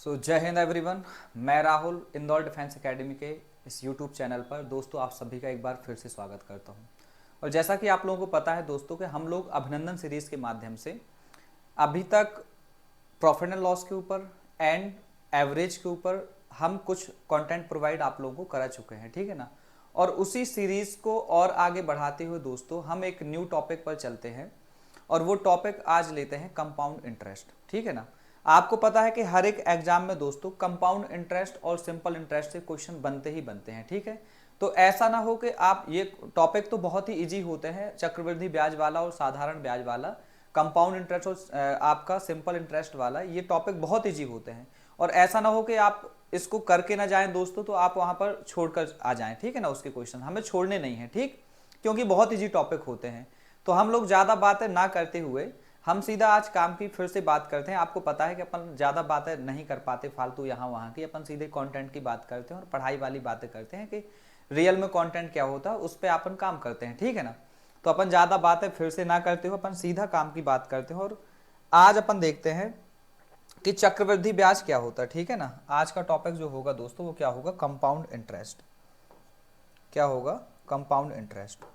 जय हिंद एवरीवन। मैं Rahul Indore defence academy के इस यूट्यूब चैनल पर दोस्तों आप सभी का एक बार फिर से स्वागत करता हूं। और जैसा कि आप लोगों को पता है दोस्तों कि हम लोग अभिनंदन सीरीज़ के माध्यम से अभी तक प्रॉफिट एंड लॉस के ऊपर एंड एवरेज के ऊपर हम कुछ कंटेंट प्रोवाइड आप लोगों को करा चुके हैं, ठीक है ना। और उसी सीरीज़ को और आगे बढ़ाते हुए दोस्तों हम एक न्यू टॉपिक पर चलते हैं और वो टॉपिक आज लेते हैं कंपाउंड इंटरेस्ट, ठीक है ना। आपको पता है कि हर एक एग्जाम में दोस्तों कंपाउंड इंटरेस्ट और सिंपल इंटरेस्ट से क्वेश्चन बनते ही बनते हैं, ठीक है। तो ऐसा ना हो कि आप ये टॉपिक तो बहुत ही इजी होते हैं, चक्रवृद्धि ब्याज वाला और साधारण ब्याज वाला, कंपाउंड इंटरेस्ट और आपका सिंपल इंटरेस्ट वाला, ये टॉपिक बहुत इजी होते हैं। और ऐसा ना हो कि आप इसको करके ना जाएं दोस्तों तो आप वहां पर छोड़कर आ जाएं, ठीक है ना। उसके क्वेश्चन हमें छोड़ने नहीं है, ठीक, क्योंकि बहुत इजी टॉपिक होते हैं। तो हम लोग ज़्यादा बातें ना करते हुए हम सीधा आज काम की फिर से बात करते हैं। आपको पता है कि अपन ज़्यादा बातें नहीं कर पाते फालतू यहाँ वहाँ की, अपन सीधे कंटेंट की बात करते हैं और पढ़ाई वाली बातें करते हैं कि रियल में कंटेंट क्या होता है उस पर अपन काम करते हैं, ठीक है ना। तो अपन ज़्यादा बातें फिर से ना करते हुए अपन सीधा काम की बात करते हैं। और आज अपन देखते हैं कि चक्रवृद्धि ब्याज क्या होता है, ठीक है ना। आज का टॉपिक जो होगा दोस्तों वो क्या होगा, कंपाउंड इंटरेस्ट। क्या होगा, कंपाउंड इंटरेस्ट।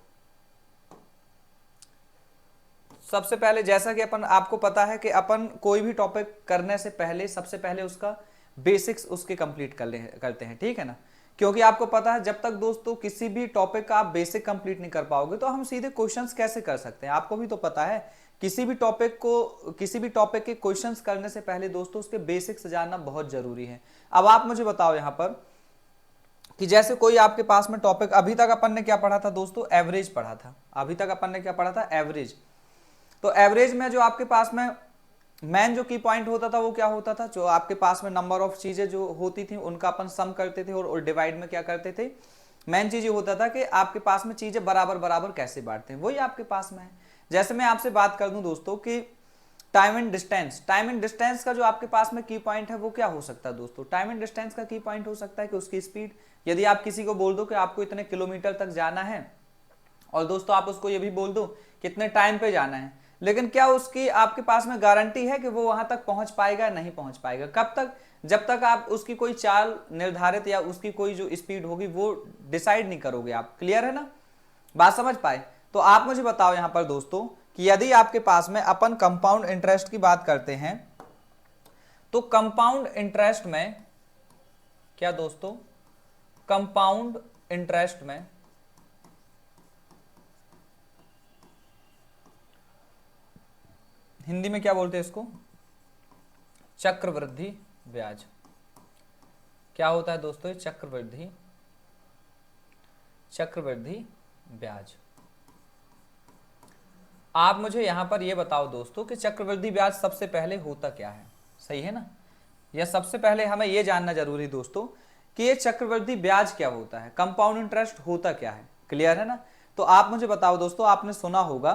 सबसे पहले जैसा कि अपन आपको पता है कि अपन कोई भी टॉपिक करने से पहले सबसे पहले उसका बेसिक्स उसके कंप्लीट करते हैं, ठीक है ना। क्योंकि आपको पता है जब तक दोस्तों किसी भी टॉपिक का आप बेसिक कंप्लीट नहीं कर पाओगे तो हम सीधे क्वेश्चंस कैसे कर सकते हैं। आपको भी तो पता है किसी भी टॉपिक के क्वेश्चंस करने से पहले दोस्तों उसके बेसिक्स जानना बहुत जरूरी है। अब आप मुझे बताओ यहाँ पर कि जैसे कोई आपके पास में टॉपिक, अभी तक अपन ने क्या पढ़ा था दोस्तों, एवरेज पढ़ा था। अभी तक अपन ने क्या पढ़ा था, एवरेज। तो एवरेज में जो आपके पास में मेन जो की पॉइंट होता था वो क्या होता था, जो आपके पास में नंबर ऑफ चीजें जो होती थी उनका अपन सम करते थे और डिवाइड में क्या करते थे, मेन चीज ये होता था कि आपके पास में चीजें बराबर बराबर कैसे बांटते हैं, वही आपके पास में है। जैसे मैं आपसे बात कर दूं दोस्तों कि टाइम एंड डिस्टेंस का जो आपके पास में की पॉइंट है वो क्या हो सकता है दोस्तों। टाइम एंड डिस्टेंस का की पॉइंट हो सकता है कि उसकी स्पीड। यदि आप किसी को बोल दो कि आपको इतने किलोमीटर तक जाना है और दोस्तों आप उसको ये भी बोल दो कितने टाइम पे जाना है, लेकिन क्या उसकी आपके पास में गारंटी है कि वो वहां तक पहुंच पाएगा, नहीं पहुंच पाएगा। कब तक, जब तक आप उसकी कोई चाल निर्धारित या उसकी कोई जो स्पीड होगी वो डिसाइड नहीं करोगे आप। क्लियर है ना, बात समझ पाए। तो आप मुझे बताओ यहां पर दोस्तों कि यदि आपके पास में अपन कंपाउंड इंटरेस्ट की बात करते हैं तो कंपाउंड इंटरेस्ट में क्या दोस्तों, कंपाउंड इंटरेस्ट में हिंदी में क्या बोलते हैं इसको, चक्रवृद्धि ब्याज। क्या होता है दोस्तों, चक्रवृद्धि ब्याज। आप मुझे यहां पर यह बताओ दोस्तों कि चक्रवृद्धि ब्याज सबसे पहले होता क्या है, सही है ना। या सबसे पहले हमें यह जानना जरूरी दोस्तों कि ये चक्रवृद्धि ब्याज क्या होता है, कंपाउंड इंटरेस्ट होता क्या है। क्लियर है ना। तो आप मुझे बताओ दोस्तों, आपने सुना होगा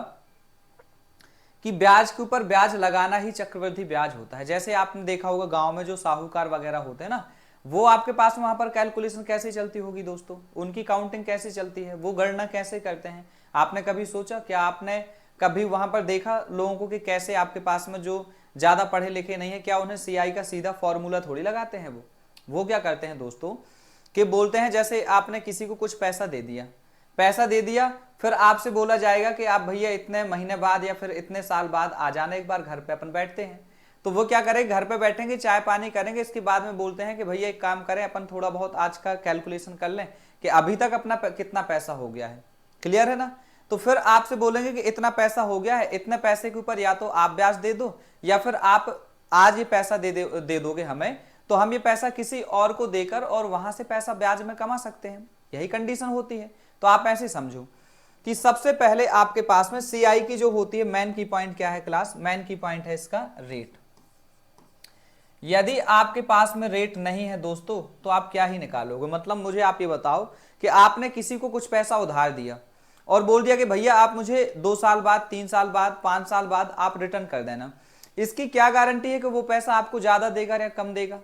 कि ब्याज के ऊपर ब्याज लगाना ही चक्रवृद्धि ब्याज होता है। जैसे आपने देखा होगा गांव में जो साहूकार वगैरह होते हैं ना, वो आपके पास वहां पर कैलकुलेशन कैसे चलती होगी दोस्तों, उनकी काउंटिंग कैसे चलती है, वो गणना कैसे करते हैं। आपने कभी सोचा, क्या आपने कभी वहां पर देखा लोगों को कि कैसे आपके पास में जो ज्यादा पढ़े लिखे नहीं है, क्या उन्हें सीआई का सीधा फॉर्मूला थोड़ी लगाते हैं। वो क्या करते हैं दोस्तों कि बोलते हैं, जैसे आपने किसी को कुछ पैसा दे दिया, फिर आपसे बोला जाएगा कि आप भैया इतने महीने बाद या फिर इतने साल बाद आ जाना एक बार घर पे, अपन बैठते हैं। तो वो क्या करेंगे, घर पे बैठेंगे, चाय पानी करेंगे, इसके बाद में बोलते हैं कि भैया एक काम करें, अपन थोड़ा बहुत आज का कैलकुलेशन कर लें कि अभी तक अपना कितना पैसा हो गया है। क्लियर है ना। तो फिर आपसे बोलेंगे कि इतना पैसा हो गया है, इतने पैसे के ऊपर या तो आप ब्याज दे दो या फिर आप आज ये पैसा दे दोगे हमें, तो हम ये पैसा किसी और को देकर और वहां से पैसा ब्याज में कमा सकते हैं। यही कंडीशन होती है। तो आप ऐसे समझो कि सबसे पहले आपके पास में सीआई की जो होती है मेन की पॉइंट क्या है क्लास, मेन की पॉइंट है इसका रेट। यदि आपके पास में रेट नहीं है दोस्तों तो आप क्या ही निकालोगे। मतलब मुझे आप ये बताओ कि आपने किसी को कुछ पैसा उधार दिया और बोल दिया कि भैया आप मुझे 2 साल बाद, 3 साल बाद, 5 साल बाद आप रिटर्न कर देना। इसकी क्या गारंटी है कि वो पैसा आपको ज्यादा देगा या कम देगा,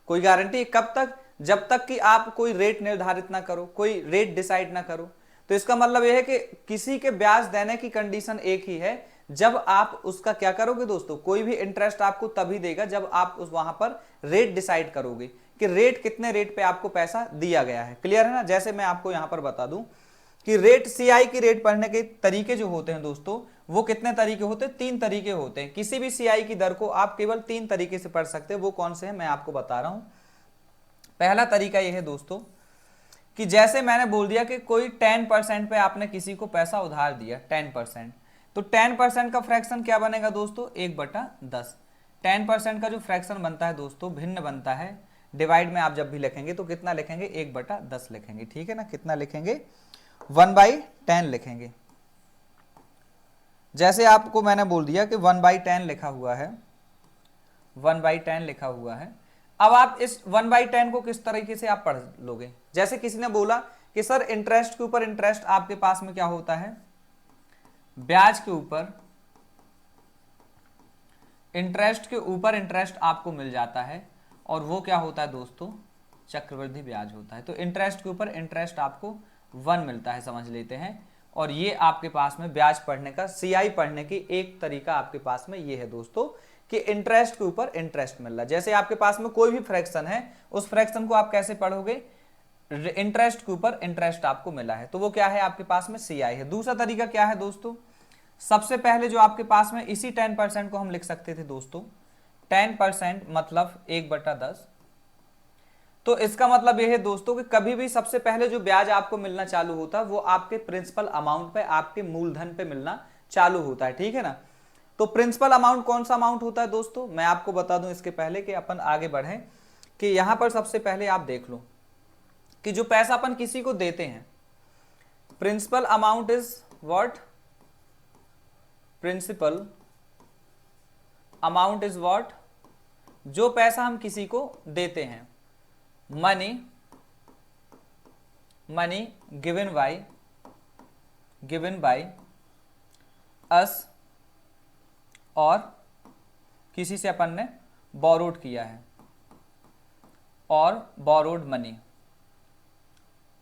कोई गारंटी। कब तक, जब तक कि आप कोई रेट निर्धारित ना करो, कोई रेट डिसाइड ना करो। तो इसका मतलब यह है कि किसी के ब्याज देने की कंडीशन एक ही है जब आप उसका क्या करोगे दोस्तों, कोई भी इंटरेस्ट आपको तभी देगा जब आप उस वहां पर रेट डिसाइड करोगे कि रेट कितने रेट पे आपको पैसा दिया गया है। क्लियर है ना। जैसे मैं आपको यहां पर बता दूं कि रेट सीआई की रेट पढ़ने के तरीके जो होते हैं दोस्तों, वो कितने तरीके होते हैं, 3 तरीके होते हैं। किसी भी सीआई की दर को आप केवल 3 तरीके से पढ़ सकते हैं। वो कौन से हैं मैं आपको बता रहा हूं। पहला तरीका यह है दोस्तों कि जैसे मैंने बोल दिया कि कोई 10% पे आपने किसी को पैसा उधार दिया 10%, तो 10% का फ्रैक्शन क्या बनेगा दोस्तों, 1/10। 10% का जो फ्रैक्शन बनता है दोस्तों, भिन्न बनता है, डिवाइड में आप जब भी लिखेंगे तो कितना लिखेंगे, 1/10 लिखेंगे। ठीक है ना, कितना लिखेंगे, 1/10 लिखेंगे। जैसे आपको मैंने बोल दिया कि 1/10 लिखा हुआ है, 1/10 लिखा हुआ है। अब आप इस 1/10 को किस तरीके से आप पढ़ लोगे। जैसे किसी ने बोला कि सर इंटरेस्ट के ऊपर इंटरेस्ट आपके पास में क्या होता है, ब्याज के ऊपर इंटरेस्ट के ऊपर इंटरेस्ट आपको मिल जाता है, और वो क्या होता है दोस्तों, चक्रवृद्धि ब्याज होता है। तो इंटरेस्ट के ऊपर इंटरेस्ट आपको 1 मिलता है, समझ लेते हैं। और ये आपके पास में ब्याज पढ़ने का, सीआई पढ़ने की एक तरीका आपके पास में ये है दोस्तों कि इंटरेस्ट के ऊपर इंटरेस्ट मिल रहा है। जैसे आपके पास में कोई भी फ्रैक्शन है, उस फ्रैक्शन को आप कैसे पढ़ोगे, इंटरेस्ट के ऊपर इंटरेस्ट आपको मिला है, तो वो क्या है आपके पास में सीआई है। दूसरा तरीका क्या है दोस्तों, सबसे पहले जो आपके पास में इसी 10% को हम लिख सकते थे दोस्तों, 10% मतलब 1/10। तो इसका मतलब यह है दोस्तों कि कभी भी सबसे पहले जो ब्याज आपको मिलना चालू होता है वो आपके प्रिंसिपल अमाउंट पे, आपके मूलधन पे मिलना चालू होता है। ठीक है ना। तो प्रिंसिपल अमाउंट कौन सा अमाउंट होता है दोस्तों, मैं आपको बता दूं इसके पहले कि अपन आगे बढ़ें, कि यहां पर सबसे पहले आप देख लो कि जो पैसा अपन किसी को देते हैं, principal amount is what, principal amount is what, जो पैसा हम किसी को देते हैं, मनी गिवन बाय अस, और किसी से अपन ने बोरोड किया है, और borrowed money,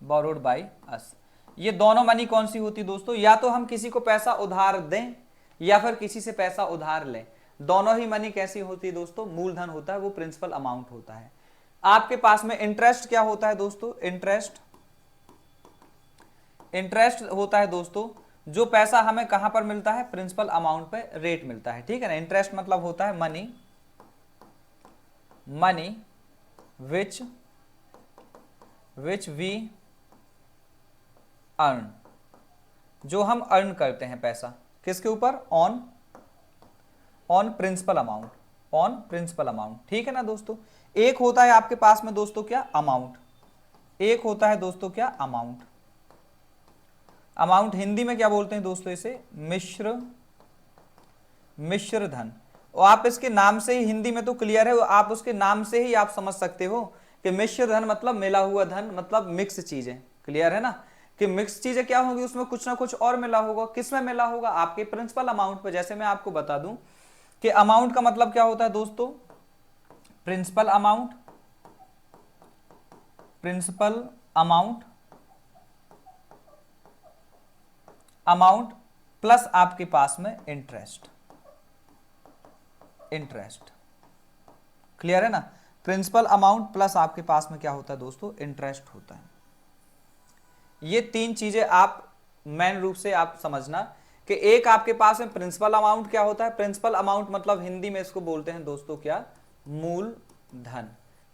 borrowed by us. ये दोनों मनी कौन सी होती दोस्तों, या तो हम किसी को पैसा उधार दें या फिर किसी से पैसा उधार लें, दोनों ही मनी कैसी होती है दोस्तों, मूलधन होता है, वो प्रिंसिपल अमाउंट होता है। आपके पास में इंटरेस्ट क्या होता है दोस्तों, इंटरेस्ट होता है दोस्तों जो पैसा हमें कहां पर मिलता है, प्रिंसिपल अमाउंट पे रेट मिलता है। ठीक है ना। इंटरेस्ट मतलब होता है मनी विच वी अर्न, जो हम अर्न करते हैं पैसा किसके ऊपर, ऑन प्रिंसिपल अमाउंट। ठीक है ना दोस्तों। एक होता है आपके पास में दोस्तों क्या, अमाउंट, एक होता है दोस्तों क्या, अमाउंट हिंदी में क्या बोलते हैं दोस्तों, इसे मिश्र धन। और आप इसके नाम से ही, हिंदी में तो क्लियर है, आप उसके नाम से ही आप समझ सकते हो कि मिश्र धन मतलब मिला हुआ धन, मतलब मिक्स चीजें। क्लियर है ना, कि मिक्स चीजें क्या होंगी, उसमें कुछ ना कुछ और मिला होगा। किसमें मिला होगा, आपके प्रिंसिपल अमाउंट पे। जैसे मैं आपको बता दूं कि अमाउंट का मतलब क्या होता है दोस्तों, प्रिंसिपल अमाउंट प्लस आपके पास में इंटरेस्ट। क्लियर है ना, प्रिंसिपल अमाउंट प्लस आपके पास में क्या होता है दोस्तों, इंटरेस्ट होता है। ये 3 चीजें आप मेन रूप से आप समझना कि एक आपके पास में प्रिंसिपल अमाउंट क्या होता है, प्रिंसिपल अमाउंट मतलब हिंदी में इसको बोलते हैं दोस्तों क्या, मूलधन।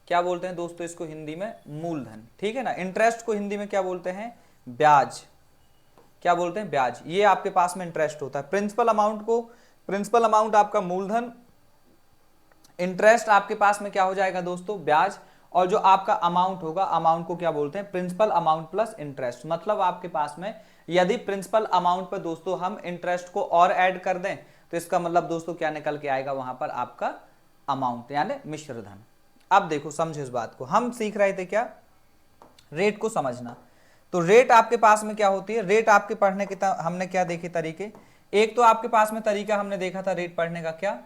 क्या बोलते हैं दोस्तों इसको हिंदी में, मूलधन। ठीक है ना। इंटरेस्ट को हिंदी में क्या बोलते हैं, ब्याज। क्या बोलते हैं, ब्याज। ये आपके पास में इंटरेस्ट होता है। प्रिंसिपल अमाउंट आपका मूलधन, इंटरेस्ट आपके पास में क्या हो जाएगा दोस्तों, ब्याज। और जो आपका अमाउंट होगा, अमाउंट को क्या बोलते हैं, प्रिंसिपल अमाउंट प्लस इंटरेस्ट। मतलब आपके पास में यदि प्रिंसिपल अमाउंट पर दोस्तों हम इंटरेस्ट को और ऐड कर दें तो इसका मतलब दोस्तों क्या निकल के आएगा, वहां पर आपका अमाउंट यानी मिश्र धन। अब देखो समझो इस बात को, हम सीख रहे थे क्या, रेट को समझना। तो रेट आपके पास में क्या होती है, रेट आपके पढ़ने के हमने क्या देखे तरीके, एक तो आपके पास में तरीका हमने देखा था रेट पढ़ने का क्या,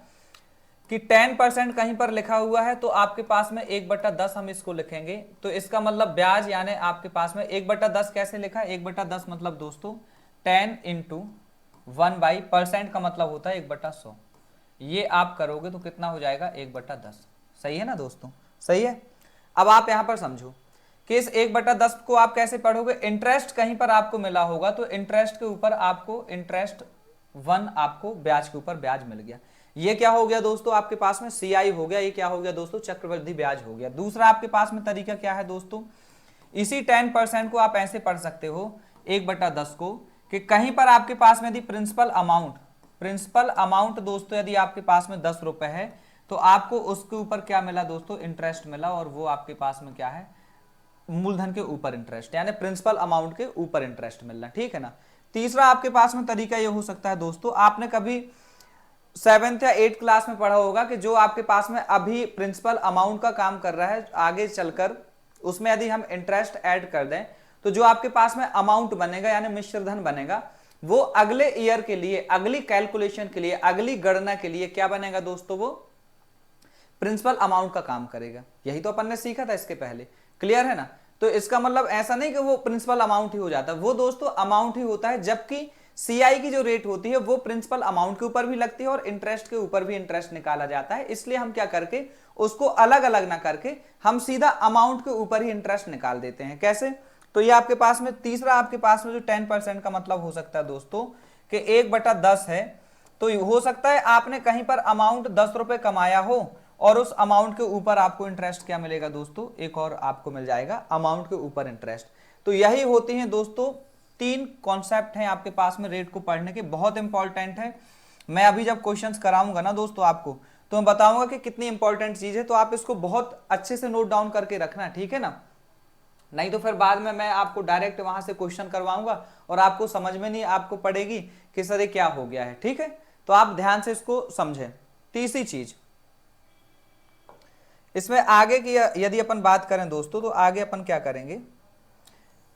कि 10% कहीं पर लिखा हुआ है तो आपके पास में 1/10 हम इसको लिखेंगे। तो इसका मतलब ब्याज यानी आपके पास में 1/10 कैसे लिखा है, 1/10 मतलब दोस्तों 10 × परसेंट का मतलब होता है 1/100। ये आप करोगे तो कितना हो जाएगा 1/10। सही है ना दोस्तों, सही है। अब आप यहां पर समझो कि इस 1/10 को आप कैसे पढ़ोगे। इंटरेस्ट कहीं पर आपको मिला होगा तो इंटरेस्ट के ऊपर आपको इंटरेस्ट 1 आपको ब्याज के ऊपर ब्याज मिल गया। ये क्या हो गया दोस्तों, आपके पास में CI हो गया। ये क्या हो गया दोस्तों, चक्रवृद्धि ब्याज हो गया। दूसरा आपके पास में तरीका क्या है दोस्तों, इसी 10% को आप ऐसे पढ़ सकते हो 1/10 को, कि कहीं पर आपके पास में यदि प्रिंसिपल अमाउंट दोस्तों यदि आपके पास में 10 रुपए है तो आपको उसके ऊपर क्या मिला दोस्तों, इंटरेस्ट मिला। और वो आपके पास में क्या है, मूलधन के ऊपर इंटरेस्ट, यानी प्रिंसिपल अमाउंट के ऊपर इंटरेस्ट मिलना। ठीक है ना। तीसरा आपके पास में तरीका ये हो सकता है दोस्तों, आपने कभी 7th या 8th क्लास में पढ़ा होगा कि जो आपके पास में अभी प्रिंसिपल अमाउंट का काम कर रहा है, आगे चलकर उसमें यदि हम इंटरेस्ट ऐड कर दें तो जो आपके पास में अमाउंट बनेगा यानी मिश्रधन बनेगा, वो अगले ईयर के लिए, अगली कैलकुलेशन के लिए, अगली गणना के लिए क्या बनेगा दोस्तों, वो प्रिंसिपल अमाउंट का काम करेगा। यही तो अपन ने सीखा था इसके पहले, क्लियर है ना। तो इसका मतलब ऐसा नहीं कि वो प्रिंसिपल अमाउंट ही हो जाता, वो दोस्तों अमाउंट ही होता है, जबकि CI की जो रेट होती है वो प्रिंसिपल अमाउंट के ऊपर भी लगती है और इंटरेस्ट के ऊपर भी इंटरेस्ट निकाला जाता है। इसलिए हम क्या करके उसको अलग अलग ना करके हम सीधा अमाउंट के ऊपर ही इंटरेस्ट निकाल देते हैं। कैसे, तो ये आपके पास में तीसरा आपके पास में जो 10% का मतलब हो सकता है दोस्तों कि 1/10 है, तो हो सकता है आपने कहीं पर अमाउंट 10 रुपए कमाया हो और उस अमाउंट के ऊपर आपको इंटरेस्ट क्या मिलेगा दोस्तों, एक और आपको मिल जाएगा अमाउंट के ऊपर इंटरेस्ट। तो यही होती हैं दोस्तों 3 कॉन्सेप्ट हैं आपके पास में रेट को पढ़ने के, बहुत इंपॉर्टेंट है। मैं अभी जब क्वेश्चंस कराऊंगा ना दोस्तों आपको, तो मैं बताऊंगा कि कितनी इंपॉर्टेंट चीज है, तो आप इसको बहुत अच्छे से नोट डाउन करके रखना, ठीक है ना। नहीं तो फिर बाद में मैं आपको डायरेक्ट वहां से क्वेश्चन करवाऊंगा और आपको समझ में नहीं आपको पड़ेगी कि सर ये क्या हो गया है। ठीक है, तो आप ध्यान से इसको समझें। तीसरी चीज इसमें आगे की यदि अपन बात करें दोस्तों, तो आगे अपन क्या करेंगे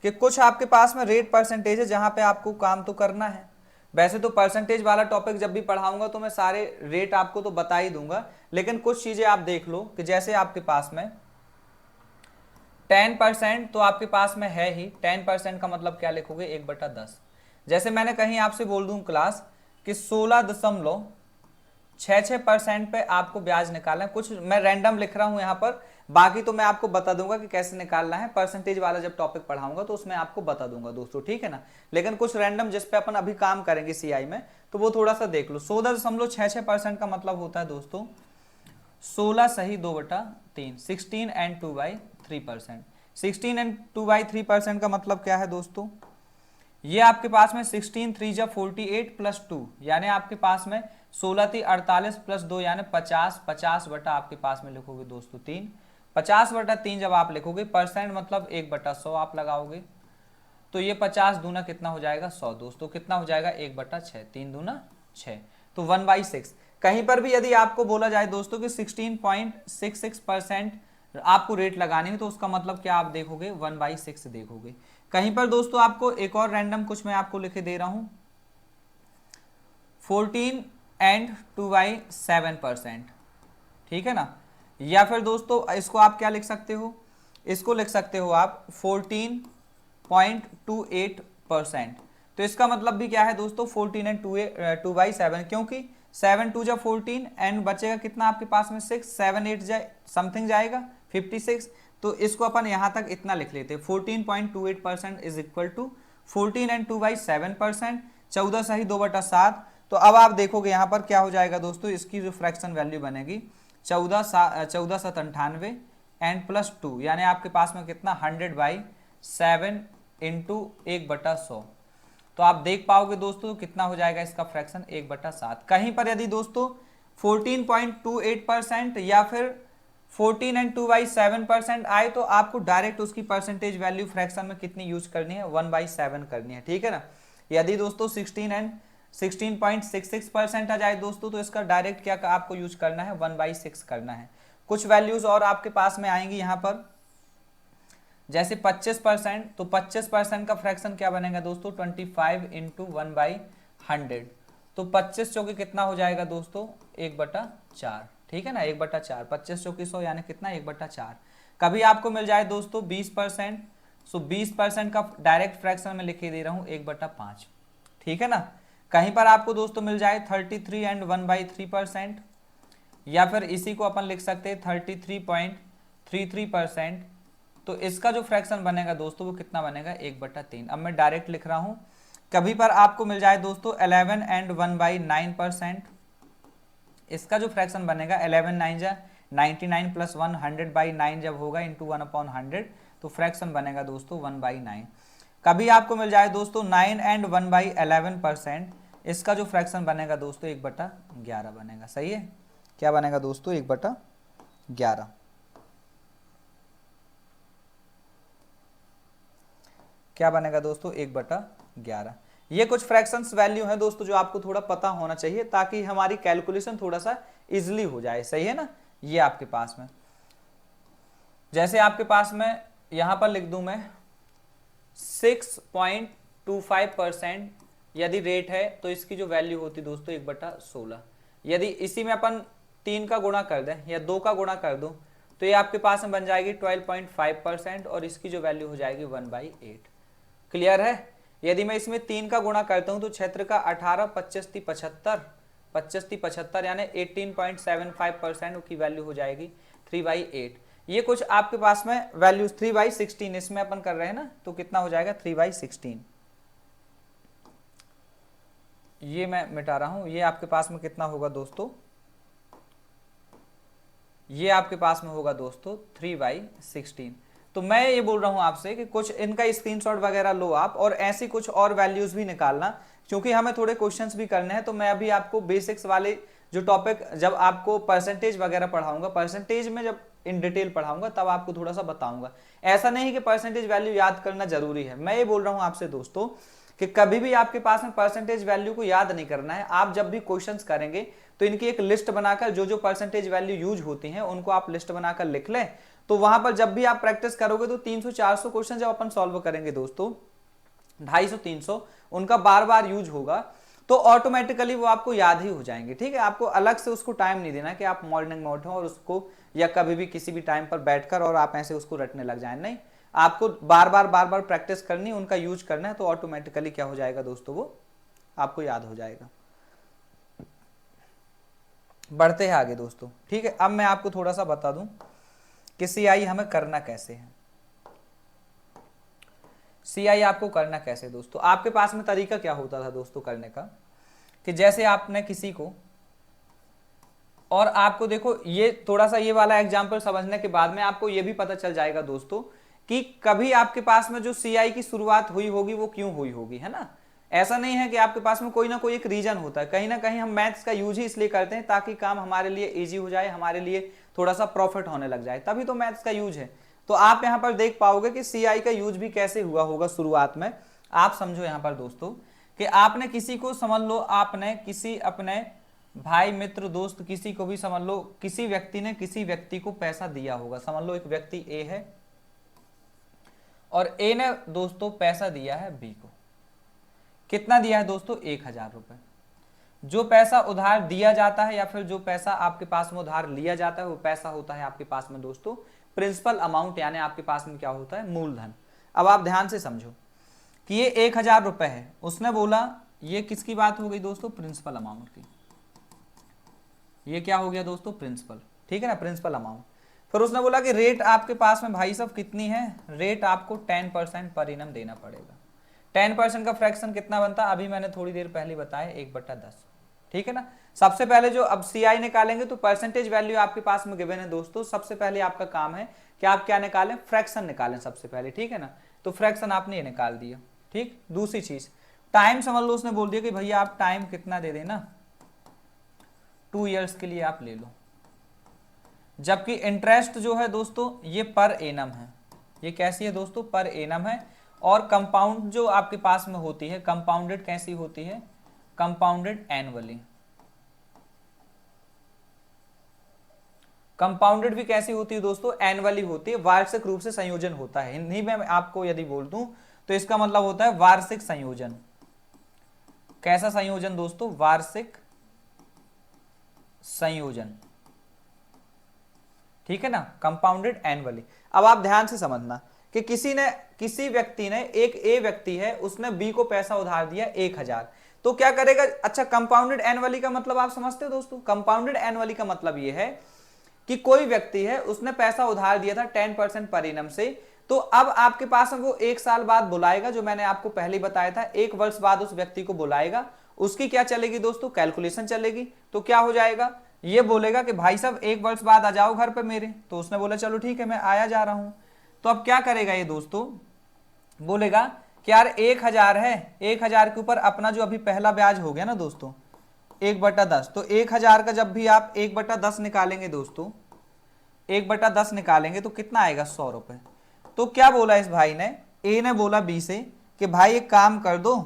कि कुछ आपके पास में रेट परसेंटेज है जहां पे आपको काम तो करना है। वैसे तो परसेंटेज वाला टॉपिक जब भी पढ़ाऊंगा तो मैं सारे रेट आपको तो बता ही दूंगा, लेकिन कुछ चीजें आप देख लो कि जैसे आपके पास में 10% तो आपके पास में है ही। 10% का मतलब क्या लिखोगे, 1/10। जैसे मैंने कहीं आपसे बोल दूं क्लास कि 16.66% पे आपको ब्याज निकालना है, कुछ मैं रैंडम लिख रहा हूं यहां पर, बाकी तो मैं आपको बता दूंगा कि कैसे निकालना है। परसेंटेज वाला जब टॉपिक पढ़ाऊंगा तो उसमें आपको बता दूंगा दोस्तों, ठीक है ना। लेकिन कुछ रैंडम जिस पे अपन अभी काम करेंगे CI में, तो वो थोड़ा सा देख लो। 16.66% का मतलब होता है दोस्तों 16 सही 2/3, 16 एंड 2/3%। 16 एंड 2/3% का मतलब क्या है दोस्तों, ये आपके पास में 16 3 जा 48 प्लस 2, यानी आपके पास में 16 3 48 प्लस 2 यानी 50। 50 बटा आपके पास में लिखोगे दोस्तों 3। 50/3 जब आप लिखोगे, परसेंट मतलब 1/100 आप लगाओगे, तो ये 50 दूना कितना हो जाएगा 100 दोस्तों, कितना हो जाएगा 1/6, 3 दूना 6, तो 1/6। कहीं पर भी यदि आपको बोला जाए दोस्तों कि 16.66% आपको रेट लगानी है, तो उसका मतलब क्या आप देखोगे 1/6 देखोगे। कहीं पर दोस्तों आपको एक और रैंडम कुछ मैं आपको लिखे दे रहा हूं, 14 एंड 2/7%, ठीक है ना। या फिर दोस्तों इसको आप क्या लिख सकते हो, इसको लिख सकते हो आप 14.28%। तो इसका मतलब भी क्या है दोस्तों 14 एंड 2/7, क्योंकि 7 2 जा 14 एंड बचेगा कितना आपके पास में 6, 7 8 जाए समथिंग जाएगा 56। तो इसको अपन यहां तक इतना लिख लेते हैं, 14.28% इज इक्वल टू 14 एंड 2/7%, 14 सही 2/7। तो अब आप देखोगे यहां पर क्या हो जाएगा दोस्तों, इसकी जो फ्रैक्शन वैल्यू बनेगी 14 7 98 एंड प्लस 2, यानी आपके पास में कितना 100/7 इंटू 1/100। तो आप देख पाओगे दोस्तों कितना हो जाएगा इसका फ्रैक्शन 1/7। कहीं पर यदि दोस्तों 14.28% या फिर 14 एंड 2/7% आए, तो आपको डायरेक्ट उसकी परसेंटेज वैल्यू फ्रैक्शन में कितनी यूज करनी है 1/7 करनी है, ठीक है ना। यदि दोस्तों 16.66% आ जाए दोस्तों, तो इसका डायरेक्ट क्या आपको यूज करना है 1/6 करना है। कुछ वैल्यूज और आपके पास में आएंगी यहां पर, जैसे 25%, तो 25% का फ्रैक्शन क्या बनेगा दोस्तों 25 इंटू 1/100, तो 25 चौके कितना हो जाएगा दोस्तों 1/4, ठीक है ना 1/4। 25 चौकी 100 यानी कितना 1/4। कभी आपको मिल जाए दोस्तों 20%, सो 20% का डायरेक्ट फ्रैक्शन में लिखे दे रहा हूं 1/5, ठीक है ना। कहीं पर आपको दोस्तों मिल जाए 33 एंड 1/3%, या फिर इसी को अपन लिख सकते हैं 33.33%। तो इसका जो फ्रैक्शन बनेगा दोस्तों वो कितना बनेगा, 1/3। अब मैं डायरेक्ट लिख रहा हूं, कभी पर आपको मिल जाए दोस्तों 11 एंड 1/9%, इसका जो फ्रैक्शन बनेगा 11 9 जा 99 प्लस 1 100/9 जब होगा इंटू 1/100, तो फ्रैक्शन बनेगा दोस्तों 1/9। कभी आपको मिल जाए दोस्तों 9 एंड 1/11%, इसका जो फ्रैक्शन बनेगा दोस्तों 1/11 बनेगा। सही है, क्या बनेगा दोस्तों, 1/11। क्या बनेगा दोस्तों, 1/11। ये कुछ फ्रैक्शंस वैल्यू है दोस्तों जो आपको थोड़ा पता होना चाहिए ताकि हमारी कैलकुलेशन थोड़ा सा इजिली हो जाए। सही है ना। ये आपके पास में, जैसे आपके पास में यहां पर लिख दूं मैं 6.25% यदि रेट है तो इसकी जो वैल्यू होती दोस्तों 1/16। यदि इसी में अपन 3 का गुणा कर दें या 2 का गुणा कर दूं तो ये आपके पास में बन जाएगी 12.5% और इसकी जो वैल्यू हो जाएगी 1/8। क्लियर है। यदि मैं इसमें 3 का गुणा करता हूं तो क्षेत्र का 18 25 30 75 यानी 18.75% की वैल्यू हो जाएगी 3/8। ये कुछ आपके पास में वैल्यूज 3/16 इसमें अपन कर रहे हैं ना, तो कितना हो जाएगा 3/16। ये मैं मिटा रहा हूं, ये आपके पास में कितना होगा दोस्तों, ये आपके पास में होगा दोस्तों 3/16। तो मैं ये बोल रहा हूं आपसे कि कुछ इनका स्क्रीनशॉट वगैरह लो आप और ऐसी कुछ और वैल्यूज भी निकालना, क्योंकि हमें थोड़े क्वेश्चंस भी करने हैं। तो मैं अभी आपको बेसिक्स वाले जो टॉपिक, जब आपको परसेंटेज वगैरह पढ़ाऊंगा, परसेंटेज में जब इन डिटेल पढ़ाऊंगा तब आपको थोड़ा सा बताऊंगा। ऐसा नहीं कि परसेंटेज वैल्यू याद करना जरूरी है। मैं ये बोल रहा हूं आपसे दोस्तों कि कभी भी आपके पास में परसेंटेज वैल्यू को याद नहीं करना है। आप जब भी क्वेश्चंस करेंगे तो इनकी एक लिस्ट बनाकर जो जो परसेंटेज वैल्यू यूज होती हैं उनको आप लिस्ट बनाकर लिख लें। तो वहां पर जब भी आप प्रैक्टिस करोगे तो 300-400 क्वेश्चन जब अपन सॉल्व करेंगे दोस्तों, 250-300 उनका बार बार यूज होगा तो ऑटोमेटिकली वो आपको याद ही हो जाएंगे। ठीक है, आपको अलग से उसको टाइम नहीं देना कि आप मॉर्निंग में उठो और उसको, या कभी भी किसी भी टाइम पर बैठकर और आप ऐसे उसको रटने लग जाए। नहीं, आपको बार बार प्रैक्टिस करनी, उनका यूज करना है, तो ऑटोमेटिकली क्या हो जाएगा दोस्तों, वो आपको याद हो जाएगा। बढ़ते हैं आगे दोस्तों। ठीक है, अब मैं आपको थोड़ा सा बता दूं कि सीआई हमें करना कैसे है। सीआई आपको करना कैसे दोस्तों, आपके पास में तरीका क्या होता था दोस्तों करने का, कि जैसे आपने किसी को, और आपको देखो ये थोड़ा सा ये वाला एग्जांपल समझने के बाद में आपको ये भी पता चल जाएगा दोस्तों कि कभी आपके पास में जो सीआई की शुरुआत हुई होगी वो क्यों हुई होगी, है ना। ऐसा नहीं है कि आपके पास में कोई ना कोई एक रीजन होता है। कहीं ना कहीं हम मैथ्स का यूज ही इसलिए करते हैं ताकि काम हमारे लिए इजी हो जाए, हमारे लिए थोड़ा सा प्रॉफिट होने लग जाए, तभी तो मैथ्स का यूज है। तो आप यहां पर देख पाओगे कि सीआई का यूज भी कैसे हुआ होगा शुरुआत में। आप समझो यहां पर दोस्तों कि आपने किसी को, समझ लो आपने किसी अपने भाई मित्र दोस्त किसी को भी समझ लो, किसी व्यक्ति ने किसी व्यक्ति को पैसा दिया होगा। समझ लो एक व्यक्ति ए है और ए ने दोस्तों पैसा दिया है बी को। कितना दिया है दोस्तों, 1000 रुपए। जो पैसा उधार दिया जाता है या फिर जो पैसा आपके पास में उधार लिया जाता है वो पैसा होता है आपके पास में दोस्तों प्रिंसिपल अमाउंट, यानी आपके पास में क्या होता है, मूलधन। अब आप ध्यान से समझो कि ये 1000 रुपए है, उसने बोला, ये किसकी बात हो गई दोस्तों, प्रिंसिपल अमाउंट की। ये क्या हो गया दोस्तों, प्रिंसिपल। ठीक है ना, प्रिंसिपल अमाउंट। फिर उसने बोला कि रेट आपके पास में भाई साहब कितनी है, रेट आपको 10% पर इनम देना पड़ेगा। 10% का फ्रैक्शन कितना बनता है, अभी मैंने थोड़ी देर पहले बताया 1/10। ठीक है ना। सबसे पहले जो अब सीआई निकालेंगे तो परसेंटेज वैल्यू आपके पास में गिवन है दोस्तों। सबसे पहले आपका काम है कि आप क्या निकालें, फ्रैक्शन निकालें सबसे पहले। ठीक है ना, तो फ्रैक्शन आपने ये निकाल दिया। ठीक, दूसरी चीज टाइम, समझ लो उसने बोल दिया कि भैया आप टाइम कितना दे देना, 2 ईयर्स के लिए आप ले लो। जबकि इंटरेस्ट जो है दोस्तों ये पर एनम है। ये कैसी है दोस्तों, पर एनम है। और कंपाउंड जो आपके पास में होती है, कंपाउंडेड कैसी होती है, कंपाउंडेड एनुअली। कंपाउंडेड भी कैसी होती है दोस्तों, एनुअली होती है, वार्षिक रूप से संयोजन होता है। हिंदी में आपको यदि बोल दूं तो इसका मतलब होता है वार्षिक संयोजन। कैसा संयोजन दोस्तों, वार्षिक संयोजन। ठीक है ना, कंपाउंडेड एनुअली। अब आप ध्यान से समझना कि किसी व्यक्ति ने, एक ए व्यक्ति है, उसने बी को पैसा उधार दिया 1000। तो क्या करेगा, अच्छा कंपाउंडेड एनुअली का मतलब आप समझते हो दोस्तों, कंपाउंडेड एनुअली का मतलब ये है कि कोई व्यक्ति है उसने पैसा उधार दिया था 10% पर एनम से, तो अब आपके पास वो 1 साल बाद बुलाएगा, जो मैंने आपको पहले बताया था 1 वर्ष बाद उस व्यक्ति को बुलाएगा, उसकी क्या चलेगी दोस्तों, कैलकुलेशन चलेगी। तो क्या हो जाएगा, ये बोलेगा कि भाई साहब 1 वर्ष बाद आ जाओ घर पे मेरे, तो उसने बोला चलो ठीक है मैं आया जा रहा हूं। तो अब क्या करेगा ये दोस्तों, बोलेगा कि यार 1,000 है, 1,000 के ऊपर अपना जो अभी पहला ब्याज हो गया ना दोस्तों 1/10, तो 1,000 का जब भी आप 1/10 निकालेंगे दोस्तों, 1/10 निकालेंगे तो कितना आएगा, 100 रुपए। तो क्या बोला इस भाई ने, ए ने बोला बी से कि भाई एक काम कर दो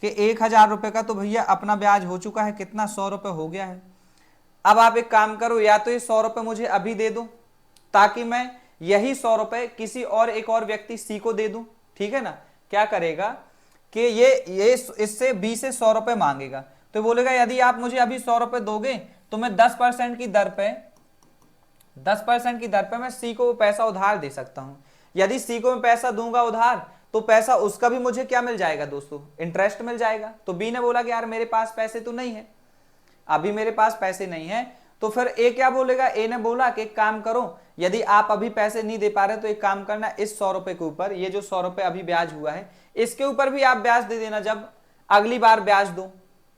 कि 1,000 रुपए का तो भैया अपना ब्याज हो चुका है, कितना, 100 रुपए हो गया है। अब आप एक काम करो, या तो ये 100 रुपए मुझे अभी दे दो ताकि मैं यही 100 रुपए किसी और एक और व्यक्ति सी को दे दूं, ठीक है ना। क्या करेगा कि ये इससे बी से 100 रुपए मांगेगा, तो बोलेगा यदि आप मुझे अभी 100 रुपए दोगे तो मैं 10% की दर पे 10% की दर पे मैं सी को पैसा उधार दे सकता हूं। यदि सी को मैं पैसा दूंगा उधार तो पैसा उसका भी मुझे क्या मिल जाएगा दोस्तों, इंटरेस्ट मिल जाएगा। तो बी ने बोला कि यार मेरे पास पैसे तो नहीं है, अभी मेरे पास पैसे नहीं है। तो फिर ए क्या बोलेगा, ए ने बोला कि एक काम करो, यदि आप अभी पैसे नहीं दे पा रहे तो एक काम करना, इस 100 रुपए के ऊपर, ये जो 100 रुपए अभी ब्याज हुआ है इसके ऊपर भी आप ब्याज दे देना जब अगली बार ब्याज दो।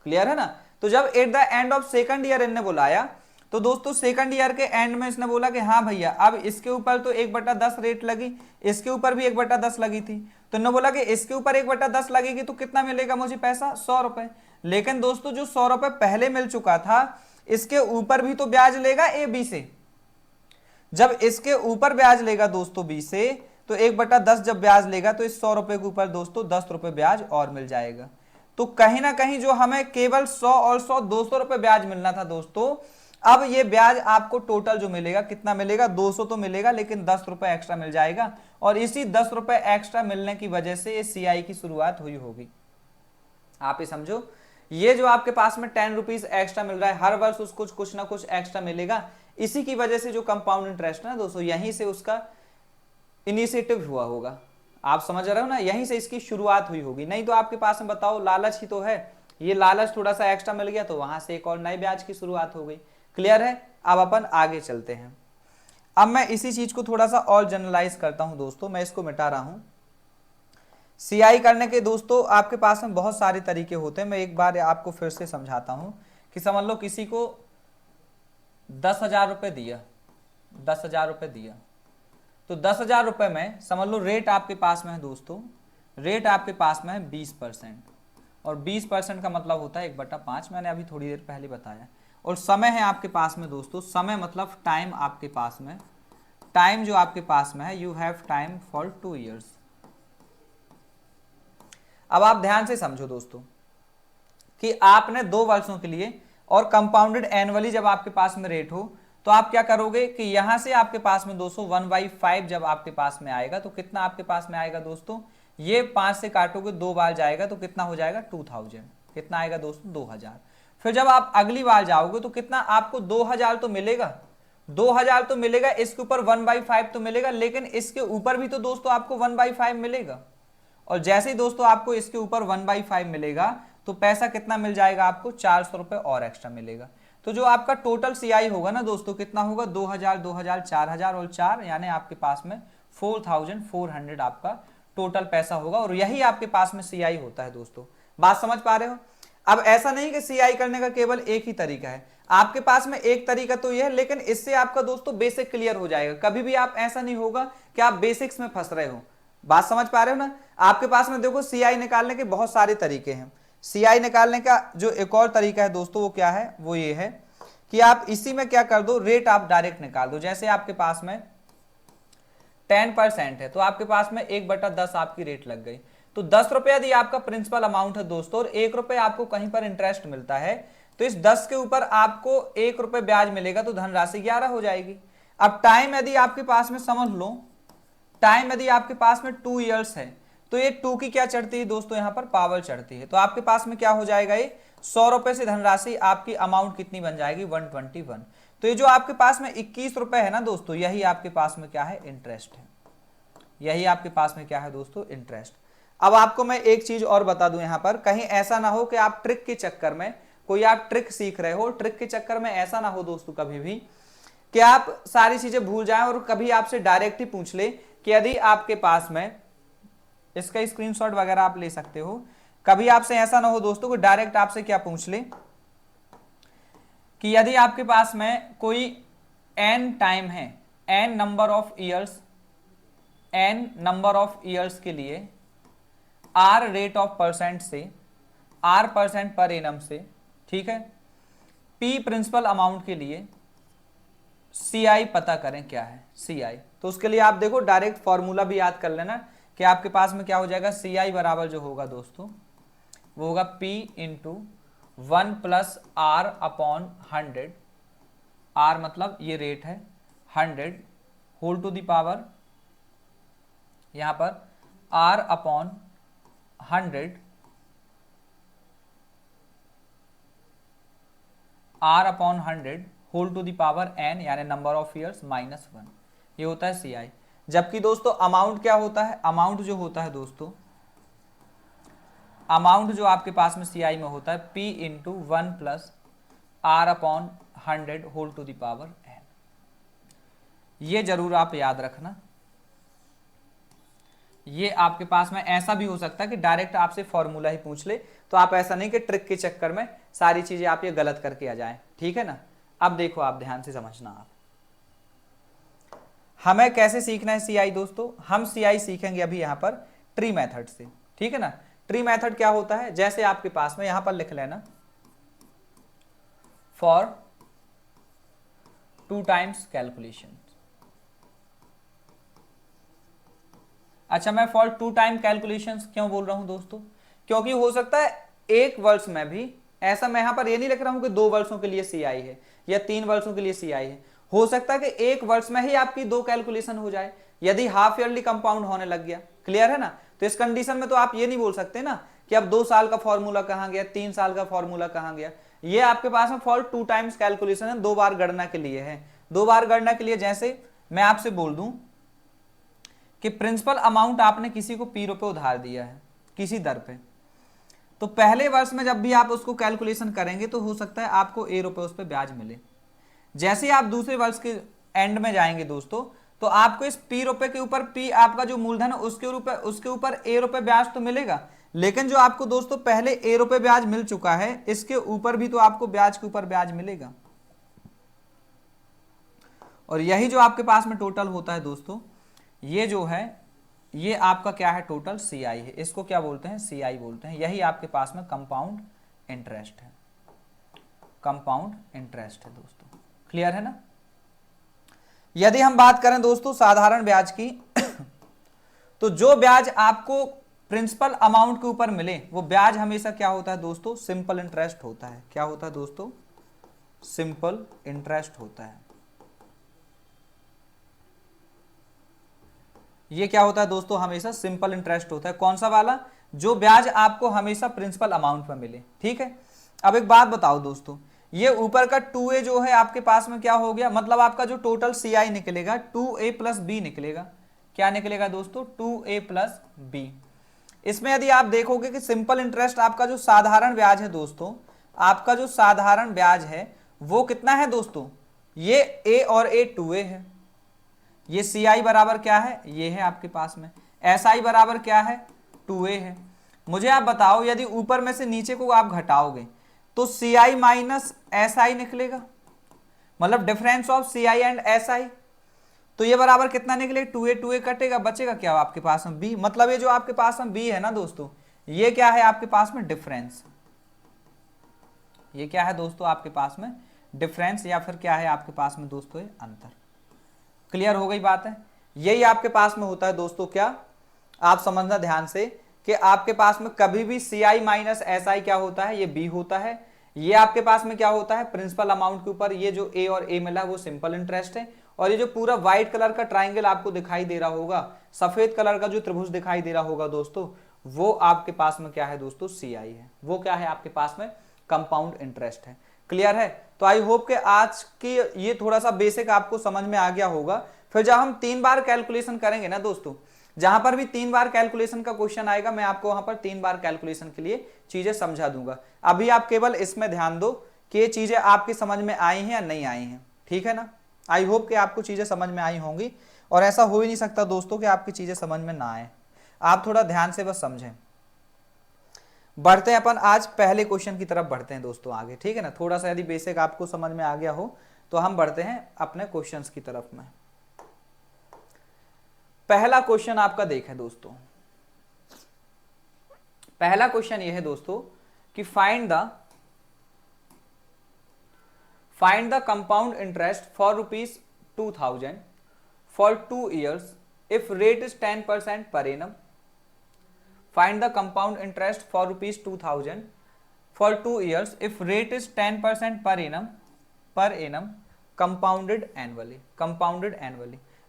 क्लियर है ना। तो जब at the end of second year इनने बुलाया तो दोस्तों सेकंड ईयर के एंड में इसने बोला कि हाँ भैया अब इसके ऊपर तो 1/10 रेट लगी, इसके ऊपर भी 1/10 लगी थी, तो इन्होंने बोला कि इसके ऊपर 1/10 लगेगी तो कितना मिलेगा मुझे पैसा, 100 रुपए। लेकिन दोस्तों जो 100 रुपए पहले मिल चुका था इसके ऊपर भी तो ब्याज लेगा ए बी से, जब इसके ऊपर ब्याज लेगा दोस्तों बी से तो 1/10 जब ब्याज लेगा तो इस 100 रुपए के ऊपर दोस्तों 10 रुपए ब्याज और मिल जाएगा। तो कहीं ना कहीं जो हमें केवल 100 और 100 200 रुपए ब्याज मिलना था दोस्तों, अब ये ब्याज आपको टोटल जो मिलेगा कितना मिलेगा, 200 तो मिलेगा लेकिन 10 रुपए एक्स्ट्रा मिल जाएगा, और इसी 10 रुपए एक्स्ट्रा मिलने की वजह से ये सीआई की शुरुआत हुई होगी। आप ही समझो, ये जो आपके पास में 10 रुपीज एक्स्ट्रा मिल रहा है हर वर्ष उसको कुछ ना कुछ एक्स्ट्रा मिलेगा, इसी की वजह से जो कंपाउंड इंटरेस्ट है ना दोस्तों, यहीं से उसका इनिशिएटिव हुआ होगा। आप समझ रहे हो ना, यहीं से इसकी शुरुआत हुई होगी। नहीं तो आपके पास में बताओ लालच ही तो है, ये लालच थोड़ा सा एक्स्ट्रा मिल गया तो वहां से एक और नए ब्याज की शुरुआत हो गई। क्लियर है। अब अपन आगे चलते हैं। अब मैं इसी चीज को थोड़ा सा और जनरलाइज करता हूं दोस्तों, मैं इसको मिटा रहा हूं। सीआई करने के दोस्तों आपके पास में बहुत सारे तरीके होते हैं, मैं एक बार आपको फिर से समझाता हूं कि समझ लो किसी को 10,000 रुपए दिया, 10,000 रुपए दिया, तो 10,000 रुपए में समझ लो रेट आपके पास में है दोस्तों, रेट आपके पास में है 20%, और 20% का मतलब होता है 1/5, मैंने अभी थोड़ी देर पहले बताया। और समय है आपके पास में दोस्तों, समय मतलब टाइम आपके पास में, टाइम जो आपके पास में है, you have time for 2 years. अब आप ध्यान से समझो दोस्तों कि आपने 2 वर्षों के लिए, और कंपाउंडेड एनुअली जब आपके पास में रेट हो तो आप क्या करोगे कि यहां से आपके पास में दोस्तों 1/5 जब आपके पास में आएगा तो कितना आपके पास में आएगा दोस्तों, ये 5 से काटोगे 2 बार जाएगा तो कितना हो जाएगा 2000, कितना आएगा दोस्तों 2000। फिर जब आप अगली बार जाओगे तो कितना आपको 2000 तो मिलेगा, 2000 तो मिलेगा, इसके ऊपर 1/5 तो मिलेगा, लेकिन इसके ऊपर भी तो दोस्तों आपको 1/5 मिलेगा। और जैसे ही दोस्तों आपको इसके ऊपर 1/5 मिलेगा तो पैसा कितना मिल जाएगा आपको, 400 रुपए और एक्स्ट्रा मिलेगा। तो जो आपका टोटल सीआई होगा ना दोस्तों कितना होगा, 2000, 2000, 4000 और 4, यानी आपके पास में 4400 आपका टोटल पैसा होगा, और यही आपके पास में सीआई होता है दोस्तों। बात समझ पा रहे हो। अब ऐसा नहीं कि सीआई करने का केवल एक ही तरीका है, आपके पास में एक तरीका तो यह है, लेकिन इससे आपका दोस्तों बेसिक क्लियर हो जाएगा। कभी भी आप ऐसा नहीं होगा कि आप बेसिक्स में फंस रहे हो। बात समझ पा रहे हो ना। आपके पास में देखो सीआई निकालने के बहुत सारे तरीके हैं। सीआई निकालने का जो एक और तरीका है दोस्तों वो क्या है, वो ये है कि आप इसी में क्या कर दो, रेट आप डायरेक्ट निकाल दो। जैसे आपके पास में 10% है तो आपके पास में 1/10 आपकी रेट लग गई, तो 10 रुपए यदि आपका प्रिंसिपल अमाउंट है दोस्तों, और 1 रुपए आपको कहीं पर इंटरेस्ट मिलता है, तो इस 10 के ऊपर आपको 1 रुपए ब्याज मिलेगा, तो धनराशि 11 हो जाएगी। अब टाइम यदि आपके पास में समझ लो, टाइम यदि आपके पास में 2 ईयर्स है तो ये 2 की क्या चढ़ती है दोस्तों, यहां पर पावर चढ़ती है, तो आपके पास में क्या हो जाएगा, ये 100 रुपए से धनराशि आपकी अमाउंट कितनी बन जाएगी, 121। तो ये जो आपके पास में 21 रुपए है ना दोस्तों, यही आपके पास में क्या है, इंटरेस्ट है। यही आपके पास में क्या है दोस्तों, इंटरेस्ट। अब आपको मैं एक चीज और बता दूं यहां पर, कहीं ऐसा ना हो कि आप ट्रिक के चक्कर में, कोई आप ट्रिक सीख रहे हो, ट्रिक के चक्कर में ऐसा ना हो दोस्तों कभी भी कि आप सारी चीजें भूल जाएं और कभी आपसे डायरेक्ट ही पूछ ले कि यदि आपके पास में, इसका स्क्रीनशॉट वगैरह आप ले सकते हो, कभी आपसे ऐसा ना हो दोस्तों कि डायरेक्ट आपसे क्या पूछ ले कि यदि आपके पास में कोई n टाइम है, n number of years, n number of years के लिए r रेट ऑफ परसेंट से, r परसेंट पर एनम से, ठीक है, p प्रिंसिपल अमाउंट के लिए CI पता करें क्या है CI। तो उसके लिए आप देखो डायरेक्ट फॉर्मूला भी याद कर लेना कि आपके पास में क्या हो जाएगा, CI बराबर जो होगा दोस्तों वो होगा P into 1 plus R upon 100, R मतलब ये रेट है 100 होल टू द पावर यहां पर R upon 100, R upon 100 whole to the power n यानी नंबर ऑफ ईयर्स -1, ये होता है CI। जबकि दोस्तों अमाउंट क्या होता है, अमाउंट जो होता है दोस्तों, अमाउंट जो आपके पास में CI में होता है P into 1 plus R upon 100 whole to the power n। ये जरूर आप याद रखना। ये आपके पास में ऐसा भी हो सकता है कि डायरेक्ट आपसे फॉर्मूला ही पूछ ले, तो आप ऐसा नहीं कि ट्रिक के चक्कर में सारी चीजें आप ये गलत करके आ जाएं, ठीक है ना। अब देखो आप ध्यान से समझना, आप हमें कैसे सीखना है CI दोस्तों, हम CI सीखेंगे अभी यहां पर ट्री मेथड से, ठीक है ना। ट्री मेथड क्या होता है, जैसे आपके पास में यहां पर लिख लेना फॉर 2 टाइम्स कैलकुलेशन। अच्छा, मैं फॉर 2 टाइम कैलकुलेशंस क्यों बोल रहा हूं दोस्तों, क्योंकि हो सकता है एक वर्ष में भी, ऐसा मैं यहां पर ये नहीं लिख रहा हूं कि 2 वर्षों के लिए CI है या 3 वर्षों के लिए CI है, हो सकता है कि एक वर्ष में ही आपकी 2 कैलकुलेशन हो जाए यदि हाफ ईयरली कंपाउंड होने लग गया। क्लियर है ना। तो इस कंडीशन में तो आप ये नहीं बोल सकते ना कि अब 2 साल का फॉर्मूला कहां गया, 3 साल का फॉर्मूला कहां गया। ये आपके पास में फॉर 2 टाइम्स कैलकुलेशन है, 2 बार गणना के लिए है। 2 बार गणना के लिए जैसे मैं आपसे बोल दूं कि प्रिंसिपल अमाउंट आपने किसी को P रुपए उधार दिया है किसी दर पे, तो पहले वर्ष में जब भी आप उसको कैलकुलेशन करेंगे तो हो सकता है आपको A रुपए उस पर ब्याज मिले। जैसे ही आप दूसरे वर्ष के एंड में जाएंगे दोस्तों, तो आपको इस P रुपए के ऊपर, P आपका जो मूलधन है उसके ऊपर A रुपए ब्याज तो मिलेगा, लेकिन जो आपको दोस्तों पहले A रुपए ब्याज मिल चुका है इसके ऊपर भी तो आपको ब्याज के ऊपर ब्याज मिलेगा। और यही जो आपके पास में टोटल होता है दोस्तों, ये जो है ये आपका क्या है, टोटल CI है। इसको क्या बोलते हैं, CI बोलते हैं। यही आपके पास में कंपाउंड इंटरेस्ट है, कंपाउंड इंटरेस्ट है दोस्तों। क्लियर है ना। यदि हम बात करें दोस्तों साधारण ब्याज की तो जो ब्याज आपको प्रिंसिपल अमाउंट के ऊपर मिले वो ब्याज हमेशा क्या होता है दोस्तों, सिंपल इंटरेस्ट होता है। क्या होता है दोस्तों, सिंपल इंटरेस्ट होता है। ये क्या होता है दोस्तों, हमेशा सिंपल इंटरेस्ट होता है। कौन सा वाला, जो ब्याज आपको हमेशा प्रिंसिपल अमाउंट में मिले, ठीक है। अब एक बात बताओ दोस्तों, ये ऊपर का 2A जो है आपके पास में क्या हो गया, मतलब आपका जो टोटल CI निकलेगा 2A प्लस B निकलेगा। क्या निकलेगा दोस्तों, 2A प्लस B। इसमें यदि आप देखोगे कि सिंपल इंटरेस्ट आपका जो साधारण ब्याज है दोस्तों, आपका जो साधारण ब्याज है वो कितना है दोस्तों, ये A और A 2A है। ये CI बराबर क्या है, ये है आपके पास में। SI बराबर क्या है, 2A है। मुझे आप बताओ यदि ऊपर में से नीचे को आप घटाओगे तो CI माइनस SI निकलेगा, मतलब difference of CI and SI। तो ये बराबर कितना निकलेगा, 2A 2A कटेगा, बचेगा क्या आपके पास में B। मतलब ये जो आपके पास में B है ना दोस्तों, ये क्या है आपके पास में डिफरेंस। ये क्या है दोस्तों आपके पास में डिफरेंस, या फिर क्या है आपके पास में दोस्तों ये अंतर। क्लियर हो गई बात है। यही आपके पास में होता है दोस्तों, क्या आप समझना ध्यान से कि आपके पास में कभी भी CI माइनस SI क्या होता है, ये B होता है। ये आपके पास में क्या होता है, प्रिंसिपल अमाउंट के ऊपर ये जो A और A मिला वो सिंपल इंटरेस्ट है। और ये जो पूरा व्हाइट कलर का ट्राइंगल आपको दिखाई दे रहा होगा, सफेद कलर का जो त्रिभुज दिखाई दे रहा होगा दोस्तों, वो आपके पास में क्या है दोस्तों, CI है। वो क्या है आपके पास में, कंपाउंड इंटरेस्ट है। क्लियर है। तो आई होप कि आज की ये थोड़ा सा बेसिक आपको समझ में आ गया होगा। फिर जब हम 3 बार कैलकुलेशन करेंगे ना दोस्तों, जहां पर भी 3 बार कैलकुलेशन का क्वेश्चन आएगा मैं आपको वहां पर 3 बार कैलकुलेशन के लिए चीजें समझा दूंगा। अभी आप केवल इसमें ध्यान दो कि ये चीजें आपकी समझ में आई हैं या नहीं आई हैं, ठीक है ना। आई होप कि आपको चीजें समझ में आई होंगी, और ऐसा हो ही नहीं सकता दोस्तों कि आपकी चीजें समझ में ना आए। आप थोड़ा ध्यान से बस समझें। बढ़ते हैं अपन आज पहले क्वेश्चन की तरफ बढ़ते हैं दोस्तों आगे, ठीक है ना। थोड़ा सा यदि बेसिक आपको समझ में आ गया हो तो हम बढ़ते हैं अपने क्वेश्चंस की तरफ में। पहला क्वेश्चन आपका देखें दोस्तों, पहला क्वेश्चन यह है दोस्तों कि find the compound interest for ₹2000 for 2 years if rate is 10% per annum. Find the compound interest for ₹2000 for 2 years if rate is 10% per annum compounded annually।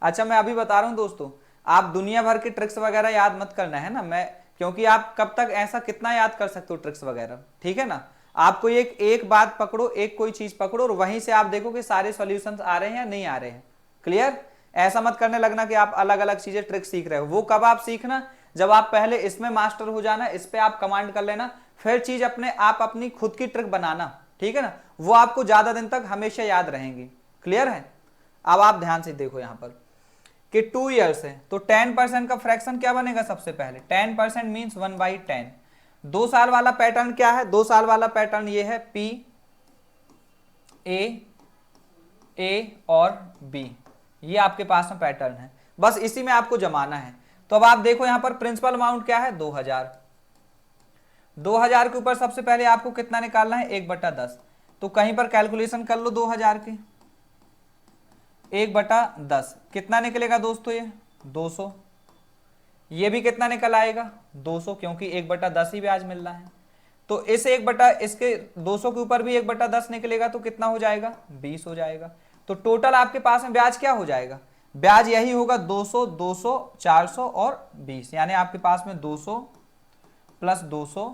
अच्छा, मैं अभी बता रहा हूं दोस्तों, आप दुनिया भर के ट्रिक्स वगैरह याद मत करना है ना, मैं क्योंकि आप कब तक ऐसा कितना याद कर सकते हो ट्रिक्स वगैरह, ठीक है ना। आपको एक बात पकड़ो, एक कोई चीज पकड़ो और वहीं से आप देखो कि सारे सॉल्यूशंस आ रहे हैं या नहीं आ रहे हैं। क्लियर? ऐसा मत करने लगना कि आप अलग अलग चीजें ट्रिक सीख रहे हो। वो कब आप सीखना, जब आप पहले इसमें मास्टर हो जाना, इस पे आप कमांड कर लेना, फिर चीज अपने आप अपनी खुद की ट्रिक बनाना, ठीक है ना। वो आपको ज्यादा दिन तक हमेशा याद रहेंगी। क्लियर है? अब आप ध्यान से देखो यहां पर कि 2 years है तो 10% का फ्रैक्शन क्या बनेगा, सबसे पहले 10% मीन्स 1/10। 2 साल वाला पैटर्न क्या है, 2 साल वाला पैटर्न ये है P A और B, ये आपके पास में पैटर्न है, बस इसी में आपको जमाना है। तो अब आप देखो यहां पर प्रिंसिपल अमाउंट क्या है, 2000। 2000 के ऊपर सबसे पहले आपको कितना निकालना है, 1/10। तो कहीं पर कैलकुलेशन कर लो 2000 की, 1/10 कितना निकलेगा दोस्तों, ये 200। ये भी कितना निकल आएगा, 200, क्योंकि 1/10 ही ब्याज मिल रहा है। तो इसके 200 के ऊपर भी 1/10 निकलेगा तो कितना हो जाएगा, 20 हो जाएगा। तो टोटल आपके पास में ब्याज क्या हो जाएगा, ब्याज यही होगा 200, 200, 400 और 20, यानी आपके पास में 200 प्लस 200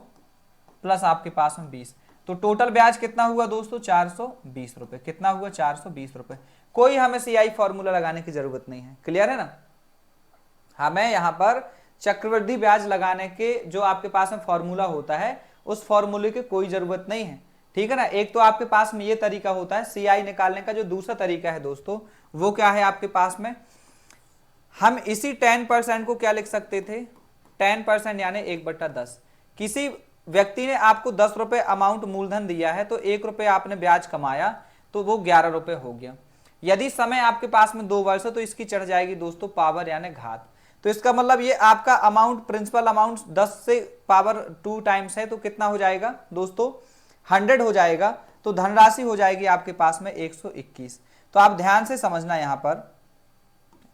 प्लस आपके पास में 20। तो टोटल ब्याज कितना हुआ दोस्तों, 420 रुपए। कितना हुआ, 420 रुपए। कोई हमें सीआई फॉर्मूला लगाने की जरूरत नहीं है। क्लियर है ना। हमें यहां पर चक्रवृद्धि ब्याज लगाने के जो आपके पास में फॉर्मूला होता है, उस फॉर्मूले की कोई जरूरत नहीं है, ठीक है ना। एक तो आपके पास में ये तरीका होता है सीआई निकालने का, जो दूसरा तरीका है दोस्तों वो क्या है आपके पास में, हम इसी 10% को क्या लिख सकते थे, 10% यानी 1/10। किसी व्यक्ति ने आपको 10 रुपए अमाउंट मूलधन दिया है, तो 1 रुपए आपने ब्याज कमाया, तो वो 11 रुपए हो गया। यदि समय आपके पास में 2 वर्ष है तो इसकी चढ़ जाएगी दोस्तों पावर यानी घात। तो इसका मतलब ये आपका अमाउंट, प्रिंसिपल अमाउंट 10 से पावर 2 टाइम्स है, तो कितना हो जाएगा दोस्तों, 100 हो जाएगा। तो धनराशि हो जाएगी आपके पास में 121। तो आप ध्यान से समझना यहां पर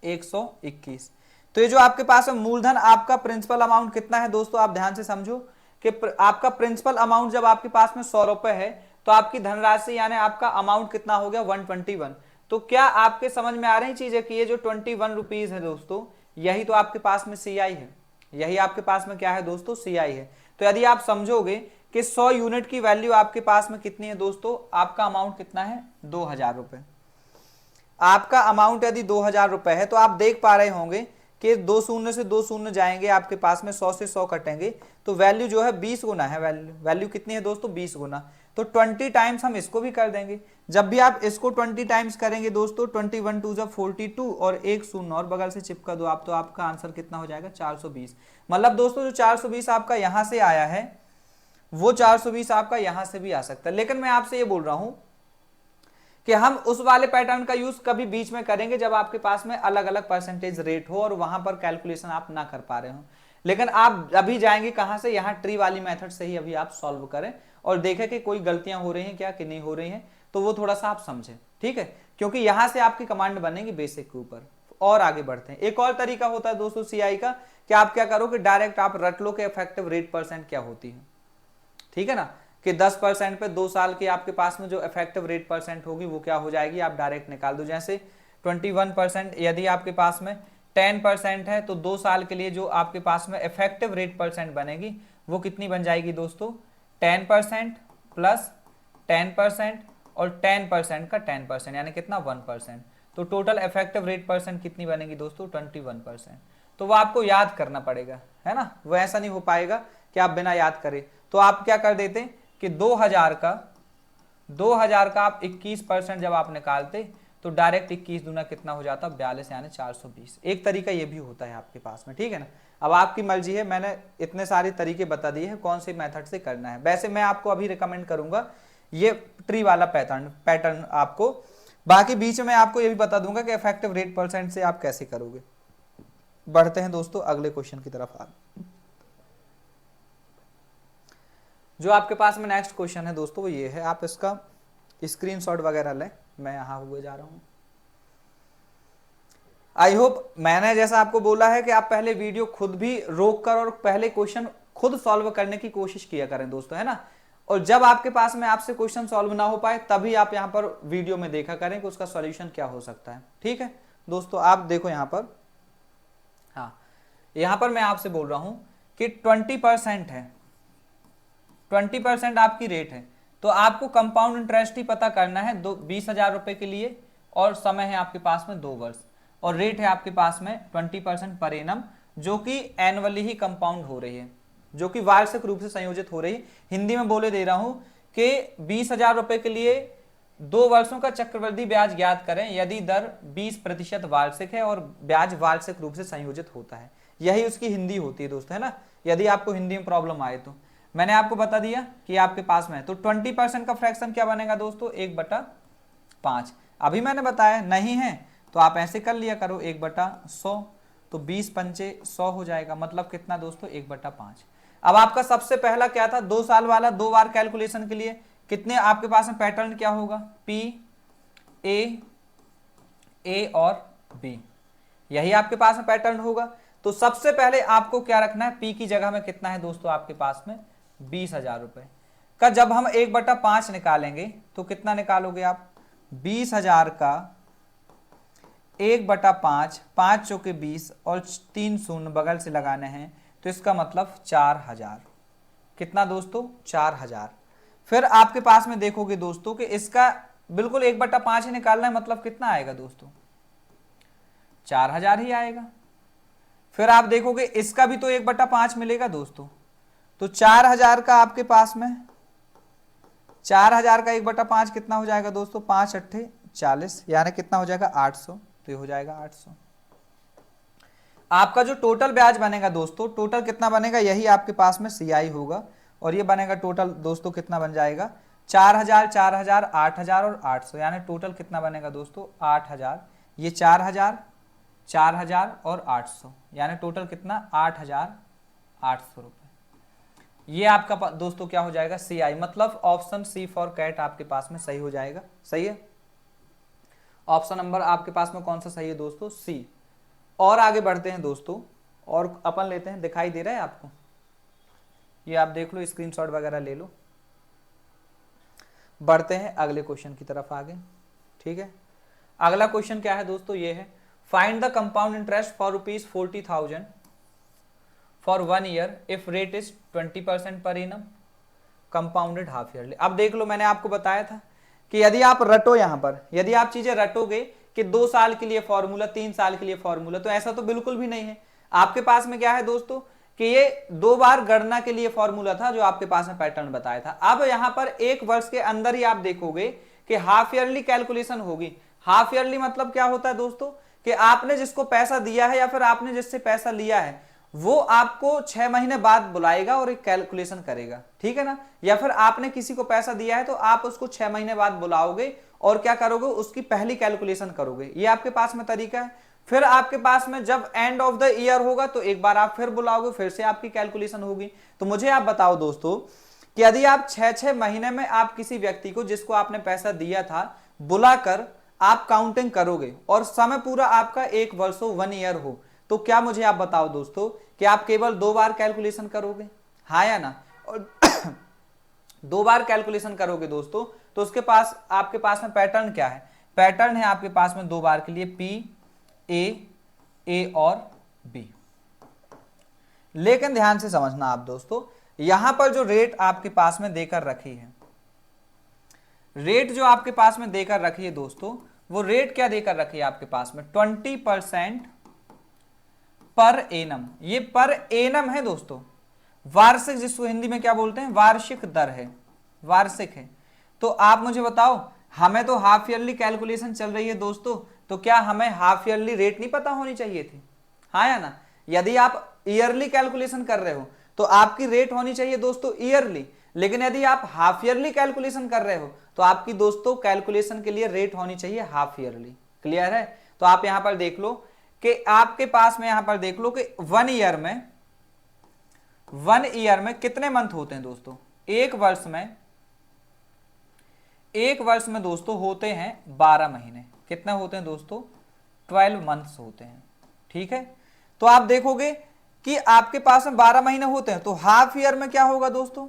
121। तो ये जो आपके पास में मूलधन आपका प्रिंसिपल अमाउंट कितना है दोस्तों, आप ध्यान से समझो कि आपका प्रिंसिपल अमाउंट जब आपके पास में 100 रुपए है, तो आपकी धनराशि यानी आपका अमाउंट कितना हो गया, 121। तो क्या आपके समझ में आ रही चीजें कि ये जो 21 रुपीज है दोस्तों, यही तो आपके पास में सीआई है, यही आपके पास में क्या है दोस्तों, सीआई है। तो यदि आप समझोगे कि 100 यूनिट की वैल्यू आपके पास में कितनी है दोस्तों, आपका अमाउंट कितना है, 2000 रुपए। आपका अमाउंट यदि 2000 रुपए है, तो आप देख पा रहे होंगे कि 2 शून्य से 2 शून्य जाएंगे, आपके पास में 100 से 100 कटेंगे, तो वैल्यू जो है 20 गुना है। वैल्यू कितनी है दोस्तों, 20 गुना। तो 20 टाइम्स हम इसको भी कर देंगे। जब भी आप इसको 20 टाइम्स करेंगे दोस्तों, 21 2 जब 42 और 1 शून्य और बगल से चिपका दो आप, तो आपका आंसर कितना हो जाएगा, 420। मतलब दोस्तों जो 420 आपका यहां से आया है, वो 420 आपका यहां से भी आ सकता है। लेकिन मैं आपसे ये बोल रहा हूं कि हम उस वाले पैटर्न का यूज कभी बीच में करेंगे जब आपके पास में अलग अलग परसेंटेज रेट हो और वहां पर कैलकुलेशन आप ना कर पा रहे हो। लेकिन आप अभी जाएंगे कहां से, यहाँ ट्री वाली मेथड से ही अभी आप सॉल्व करें और देखें कि कोई गलतियां हो रही हैं क्या कि नहीं हो रही हैं, तो वो थोड़ा सा आप समझें, ठीक है। क्योंकि यहां से आपकी कमांड बनेगी बेसिक के ऊपर। और आगे बढ़ते हैं। एक और तरीका होता है दोस्तों सीआई का, कि आप क्या करो कि डायरेक्ट आप रट लो कि इफेक्टिव रेट परसेंट क्या होती है, ठीक है ना, कि 10% पे 2 साल की आपके पास में जो इफेक्टिव रेट परसेंट होगी वो क्या हो जाएगी, आप डायरेक्ट निकाल दो। जैसे 21%, यदि आपके पास में 10% है, तो 2 साल के लिए जो आपके पास में इफेक्टिव रेट परसेंट बनेगी वो कितनी बन जाएगी दोस्तों, 10% प्लस 10% और 10% का 10%, यानी कितना, 1%। तो टोटल इफेक्टिव रेट परसेंट कितनी बनेगी दोस्तों, 21%। तो वो आपको याद करना पड़ेगा, है ना, वो ऐसा नहीं हो पाएगा कि आप बिना याद करें। तो आप क्या कर देते कि 2000 का आप 21% जब आप निकालते तो डायरेक्ट 21 दूना कितना हो जाता, 42 यानी 420। एक तरीका ये भी होता है आपके पास में, ठीक है ना। अब आपकी मर्जी है, मैंने इतने सारे तरीके बता दिए हैं कौन से मेथड से करना है। वैसे मैं आपको अभी रिकमेंड करूंगा ये ट्री वाला पैटर्न आपको। बाकी बीच में आपको ये भी बता दूंगा कि इफेक्टिव रेट परसेंट से आप कैसे करोगे। बढ़ते हैं दोस्तों अगले क्वेश्चन की तरफ। जो आपके पास में नेक्स्ट क्वेश्चन है दोस्तों वो ये है, आप इसका स्क्रीनशॉट वगैरह लें, मैं यहां हुए जा रहा हूं। आई होप मैंने जैसा आपको बोला है कि आप पहले वीडियो खुद भी रोक कर और पहले क्वेश्चन खुद सॉल्व करने की कोशिश किया करें दोस्तों, है ना। और जब आपके पास में आपसे क्वेश्चन सॉल्व ना हो पाए तभी आप यहां पर वीडियो में देखा करें कि उसका सॉल्यूशन क्या हो सकता है, ठीक है दोस्तों। आप देखो यहां पर, हाँ यहां पर मैं आपसे बोल रहा हूं कि 20% है, 20% आपकी रेट है, तो आपको कंपाउंड इंटरेस्ट ही पता करना है 20,000 रुपए के लिए, और समय है आपके पास में 2 वर्ष, और रेट है आपके पास में 20% पर एनम, जो कि एनुअली ही कंपाउंड हो रही है, जो कि वार्षिक रूप से संयोजित हो रही है। हिंदी में बोले दे रहा हूं कि 20,000 रुपए के लिए 2 वर्षों का चक्रवृद्धि ब्याज ज्ञात करें यदि दर 20% वार्षिक है और ब्याज वार्षिक रूप से संयोजित होता है। यही उसकी हिंदी होती है दोस्तों, है ना। यदि आपको हिंदी में प्रॉब्लम आए तो मैंने आपको बता दिया कि आपके पास में है, तो 20% का फ्रैक्शन क्या बनेगा दोस्तों, 1/5। अभी मैंने बताया नहीं है तो आप ऐसे कर लिया करो, 1/100, तो 20 पंचे 100 हो जाएगा, मतलब कितना दोस्तों, 1/5। अब आपका सबसे पहला क्या था, 2 साल वाला 2 बार कैलकुलेशन के लिए कितने आपके पास में पैटर्न क्या होगा, P A और B, यही आपके पास में पैटर्न होगा। तो सबसे पहले आपको क्या रखना है, P की जगह में कितना है दोस्तों आपके पास में 20,000 रुपए का। जब हम 1/5 निकालेंगे तो कितना निकालोगे आप, 20,000 का 1/5, 5 चौके 20 और 3 शून्य बगल से लगाने हैं, तो इसका मतलब 4,000। कितना दोस्तों, 4,000। फिर आपके पास में देखोगे दोस्तों कि इसका बिल्कुल 1/5 ही निकालना है, मतलब कितना आएगा दोस्तों, 4,000 ही आएगा। फिर आप देखोगे इसका भी तो 1/5 मिलेगा दोस्तों, तो 4,000 का आपके पास में 4,000 का 1/5 कितना हो जाएगा दोस्तों, 5 अट्ठे 40, यानी कितना हो जाएगा 800, तो ये हो जाएगा 800। आपका जो टोटल ब्याज बनेगा दोस्तों, टोटल कितना बनेगा, यही आपके पास में CI होगा, और ये बनेगा टोटल दोस्तों कितना बन जाएगा, 4,000 4,000 8,000 और 800, यानी टोटल कितना बनेगा दोस्तों 8,000, ये 4,000 4,000 और 800, यानी टोटल कितना 8,800 रुपए। ये आपका दोस्तों क्या हो जाएगा, CI, मतलब ऑप्शन C फॉर कैट आपके पास में सही हो जाएगा। सही है, ऑप्शन नंबर आपके पास में कौन सा सही है दोस्तों, C। और आगे बढ़ते हैं दोस्तों, और अपन लेते हैं, दिखाई दे रहा है आपको, ये आप देख लो, स्क्रीनशॉट वगैरह ले लो। बढ़ते हैं अगले क्वेश्चन की तरफ आगे, ठीक है। अगला क्वेश्चन क्या है दोस्तों, ये है, find the compound interest for ₹40,000 for 1 year if rate is 20% per annum compounded half yearly. अब देख लो, मैंने आपको बताया था कि यदि आप रटो, यहां पर यदि आप चीजें रटोगे कि 2 साल के लिए फॉर्मूला, 3 साल के लिए फॉर्मूला, तो ऐसा तो बिल्कुल भी नहीं है। आपके पास में क्या है दोस्तों कि ये 2 बार गणना के लिए फॉर्मूला था जो आपके पास में पैटर्न बताया था। अब यहां पर 1 वर्ष के अंदर ही आप देखोगे कि हाफ ईयरली कैलकुलेशन होगी। हाफ ईयरली मतलब क्या होता है दोस्तों कि आपने जिसको पैसा दिया है या फिर आपने जिससे पैसा लिया है वो आपको 6 महीने बाद बुलाएगा और एक कैलकुलेशन करेगा, ठीक है ना। या फिर आपने किसी को पैसा दिया है तो आप उसको 6 महीने बाद बुलाओगे और क्या करोगे, उसकी पहली कैलकुलेशन करोगे। ये आपके पास में तरीका है। फिर आपके पास में जब एंड ऑफ द ईयर होगा तो एक बार आप फिर बुलाओगे, फिर से आपकी कैलकुलेशन होगी। तो मुझे आप बताओ दोस्तों कि यदि आप 6-6 महीने में आप किसी व्यक्ति को जिसको आपने पैसा दिया था बुलाकर आप काउंटिंग करोगे और समय पूरा आपका 1 वर्ष हो, 1 ईयर हो, तो क्या मुझे आप बताओ दोस्तों कि आप केवल 2 बार कैलकुलेशन करोगे, हाँ या ना। और 2 बार कैलकुलेशन करोगे दोस्तों तो उसके पास आपके पास में पैटर्न क्या है, पैटर्न है आपके पास में 2 बार के लिए P A और B। लेकिन ध्यान से समझना आप दोस्तों, यहां पर जो रेट आपके पास में देकर रखी है, रेट जो आपके पास में देकर रखी है दोस्तों, वो रेट क्या देकर रखी है आपके पास में 20% पर एनम, ये पर एनम है दोस्तों, वार्षिक जिसको हिंदी में क्या बोलते हैं, वार्षिक दर है, वार्षिक है। तो आप मुझे बताओ, हमें तो हाफ ईयरली कैलकुलेशन चल रही है दोस्तों, तो क्या हमें हाफ ईयरली रेट नहीं पता होनी चाहिए थी, हाँ या ना। यदि आप ईयरली कैलकुलेशन कर रहे हो तो आपकी रेट होनी चाहिए दोस्तों ईयरली, लेकिन यदि आप हाफ ईयरली कैलकुलेशन कर रहे हो तो आपकी दोस्तों कैलकुलेशन के लिए रेट होनी चाहिए हाफ ईयरली। क्लियर है। तो आप यहां पर देख लो कि आपके पास में, यहां पर देख लो कि 1 ईयर में कितने मंथ होते हैं दोस्तों, एक वर्ष में दोस्तों होते हैं 12 महीने। कितने होते हैं दोस्तों, 12 मंथ्स होते हैं। ठीक है। तो आप देखोगे कि आपके पास में 12 महीने होते हैं, तो हाफ ईयर में क्या होगा दोस्तों,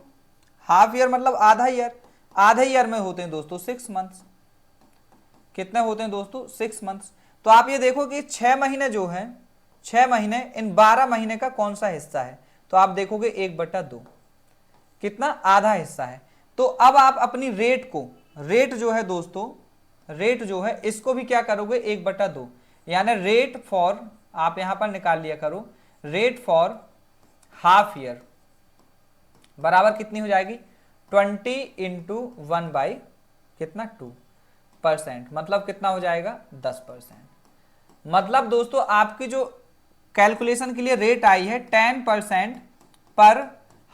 हाफ ईयर मतलब आधा ईयर, आधे ईयर में होते हैं दोस्तों 6 मंथ्स। कितने होते हैं दोस्तों, 6 मंथ्स। तो आप ये देखो कि 6 महीने जो है, 6 महीने इन 12 महीने का कौन सा हिस्सा है, तो आप देखोगे 1/2, कितना, आधा हिस्सा है। तो अब आप अपनी रेट को, रेट जो है दोस्तों, रेट जो है इसको भी क्या करोगे, 1/2, यानी रेट फॉर, आप यहां पर निकाल लिया करो, रेट फॉर हाफ ईयर बराबर कितनी हो जाएगी, 20 इंटू 1 कितना 2%, मतलब कितना हो जाएगा 10%। मतलब दोस्तों आपकी जो कैलकुलेशन के लिए रेट आई है 10% पर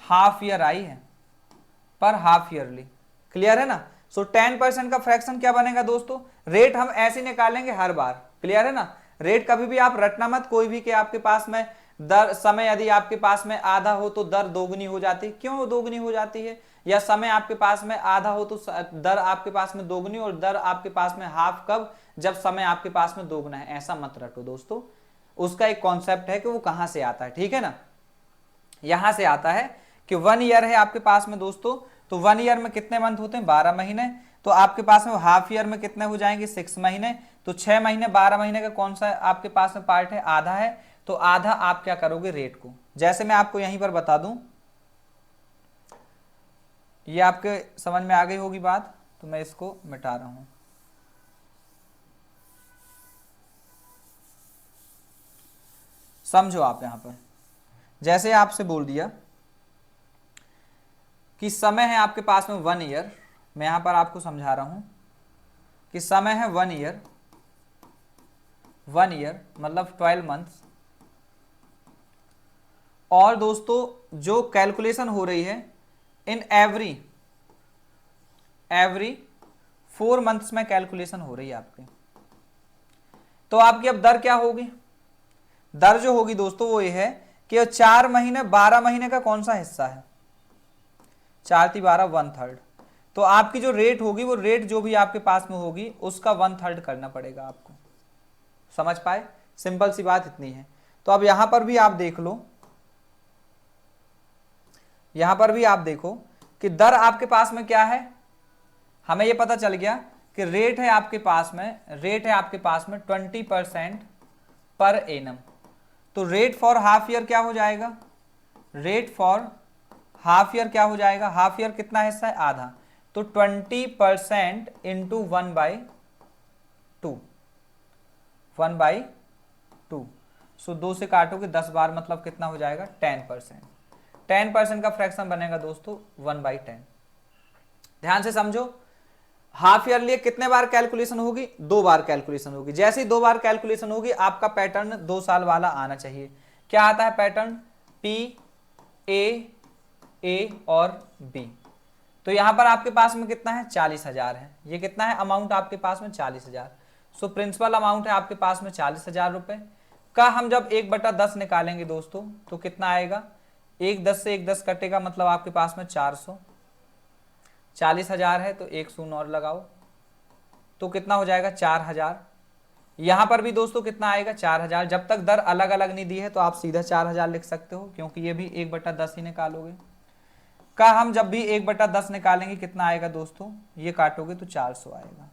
हाफ ईयर आई है, पर हाफ ईयरली। क्लियर है ना। सो 10% का फ्रैक्शन क्या बनेगा दोस्तों, रेट हम ऐसे निकालेंगे हर बार। क्लियर है ना। रेट कभी भी आप रटना मत कोई भी कि आपके पास में दर, समय यदि आपके पास में आधा हो तो दर दोगुनी हो जाती है। क्यों दोगुनी हो जाती है, या समय आपके पास में आधा हो तो दर आपके पास में दोगुनी, और दर आपके पास में हाफ कब, जब समय आपके पास में दोगुना है। ऐसा मत रटो दोस्तों, उसका एक कॉन्सेप्ट है कि वो कहां से आता है। ठीक है ना। यहां से आता है कि 1 ईयर है आपके पास में दोस्तों, तो 1 ईयर में कितने मंथ होते हैं, 12 महीने। तो आपके पास में हाफ ईयर में कितने हो जाएंगे, 6 महीने। तो 6 महीने 12 महीने का कौन सा आपके पास में पार्ट है, आधा है। तो आधा आप क्या करोगे, रेट को, जैसे मैं आपको यहीं पर बता दूं, ये आपके समझ में आ गई होगी बात, तो मैं इसको मिटा रहा हूं। समझो आप यहां पर, जैसे आपसे बोल दिया कि समय है आपके पास में 1 ईयर, मैं यहां पर आपको समझा रहा हूं कि समय है 1 ईयर, 1 ईयर मतलब 12 मंथ्स। और दोस्तों जो कैलकुलेशन हो रही है इन एवरी 4 मंथ्स में कैलकुलेशन हो रही है आपकी। तो आपकी अब दर क्या होगी, दर जो होगी दोस्तों वो ये है कि 4 महीने 12 महीने का कौन सा हिस्सा है, 4 × 12 1/3। तो आपकी जो रेट होगी वो रेट जो भी आपके पास में होगी उसका 1/3 करना पड़ेगा आपको। समझ पाए, सिंपल सी बात इतनी है। तो अब यहां पर भी आप देख लो, यहां पर भी आप देखो कि दर आपके पास में क्या है, हमें यह पता चल गया कि रेट है आपके पास में, रेट है आपके पास में 20% पर एनम। तो रेट फॉर हाफ ईयर क्या हो जाएगा, रेट फॉर हाफ ईयर क्या हो जाएगा, हाफ ईयर कितना हिस्सा है, आधा। तो 20% इंटू 1/2, 1/2। सो 2 से काटोगे 10 बार, मतलब कितना हो जाएगा 10%। 10% का फ्रैक्शन बनेगा दोस्तों 1/10। ध्यान से समझो, हाफ ईयर लिए कितने बार कैलकुलेशन होगी, 2 बार कैलकुलेशन होगी। जैसे ही 2 बार कैलकुलेशन होगी आपका पैटर्न 2 साल वाला आना चाहिए। क्या आता है पैटर्न, P A और B। तो यहां पर आपके पास में कितना है, 40,000 है। ये कितना है अमाउंट आपके पास में, 40,000। सो प्रिंसिपल अमाउंट है आपके पास में 40,000 रुपए का। हम जब 1/10 निकालेंगे दोस्तों तो कितना आएगा, 1/10 से 1/10 कटेगा, मतलब आपके पास में 400। 40,000 है तो 1 शून्य और लगाओ, तो कितना हो जाएगा 4,000। यहां पर भी दोस्तों कितना आएगा 4,000। जब तक दर अलग अलग नहीं दी है तो आप सीधा 4,000 लिख सकते हो, क्योंकि ये भी 1/10 ही निकालोगे। का हम जब भी 1/10 निकालेंगे कितना आएगा दोस्तों, ये काटोगे तो 400 आएगा।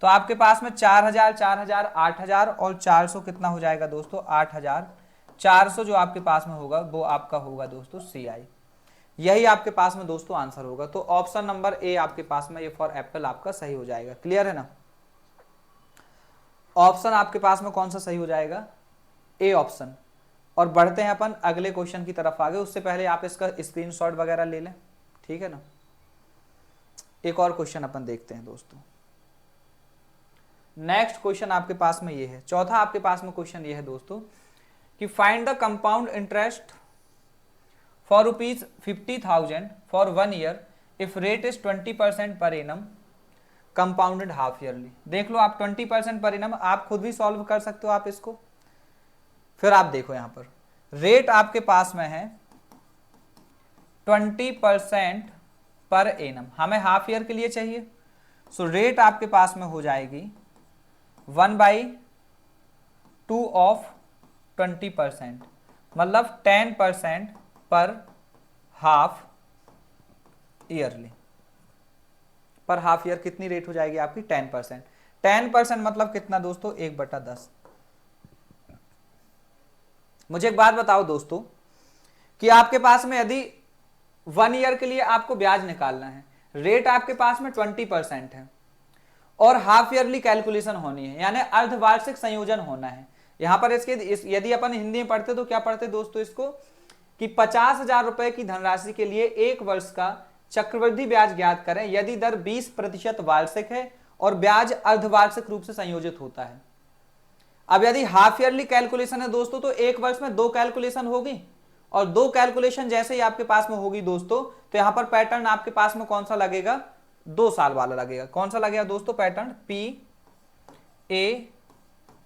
तो आपके पास में 4,000, 4,000, 8,000 और 400 कितना हो जाएगा दोस्तों, 8,400 जो आपके पास में होगा वो आपका होगा दोस्तों CI। यही आपके पास में दोस्तों आंसर होगा। तो ऑप्शन नंबर ए आपके पास में, ये फॉर एप्पल आपका सही हो जाएगा। क्लियर है ना। ऑप्शन आपके पास में कौन सा सही हो जाएगा, ए ऑप्शन। और बढ़ते हैं अपन अगले क्वेश्चन की तरफ आगे। उससे पहले आप इसका स्क्रीनशॉट वगैरह ले लें, ठीक है ना। एक और क्वेश्चन अपन देखते हैं दोस्तों। नेक्स्ट क्वेश्चन आपके पास में ये है, चौथा आपके पास में क्वेश्चन ये है दोस्तों कि find the compound interest for ₹50,000 for 1 year if rate is 20% per annum compounded half yearly. देख लो आप 20% पर एनम, आप खुद भी सॉल्व कर सकते हो आप इसको। फिर आप देखो यहां पर रेट आपके पास में है 20% पर एनम, हमें हाफ ईयर के लिए चाहिए। सो रेट आपके पास में हो जाएगी 1/2 ऑफ 20%, मतलब 10% पर हाफ ईयरली। पर हाफ ईयर कितनी रेट हो जाएगी आपकी 10%। 10% मतलब कितना दोस्तों 1/10। मुझे एक बात बताओ दोस्तों कि आपके पास में यदि 1 ईयर के लिए आपको ब्याज निकालना है, रेट आपके पास में 20% है और हाफ ईयरली कैलकुलेशन होनी है, यानी अर्धवार्षिक संयोजन होना है। यहां पर यदि अपन हिंदी में पढ़ते तो क्या पढ़ते दोस्तों इसको कि 50,000 रुपए की धनराशि के लिए 1 वर्ष का चक्रवृद्धि ब्याज ज्ञात करें यदि दर 20% वार्षिक है और ब्याज अर्धवार्षिक रूप से संयोजित होता है। अब यदि हाफ ईयरली कैलकुलेशन है दोस्तों तो 1 वर्ष में 2 कैलकुलेशन होगी और 2 कैलकुलेशन जैसे ही आपके पास में होगी दोस्तों तो यहां पर पैटर्न आपके पास में कौन सा लगेगा, 2 साल वाला लगेगा। कौन सा लगेगा दोस्तों पैटर्न,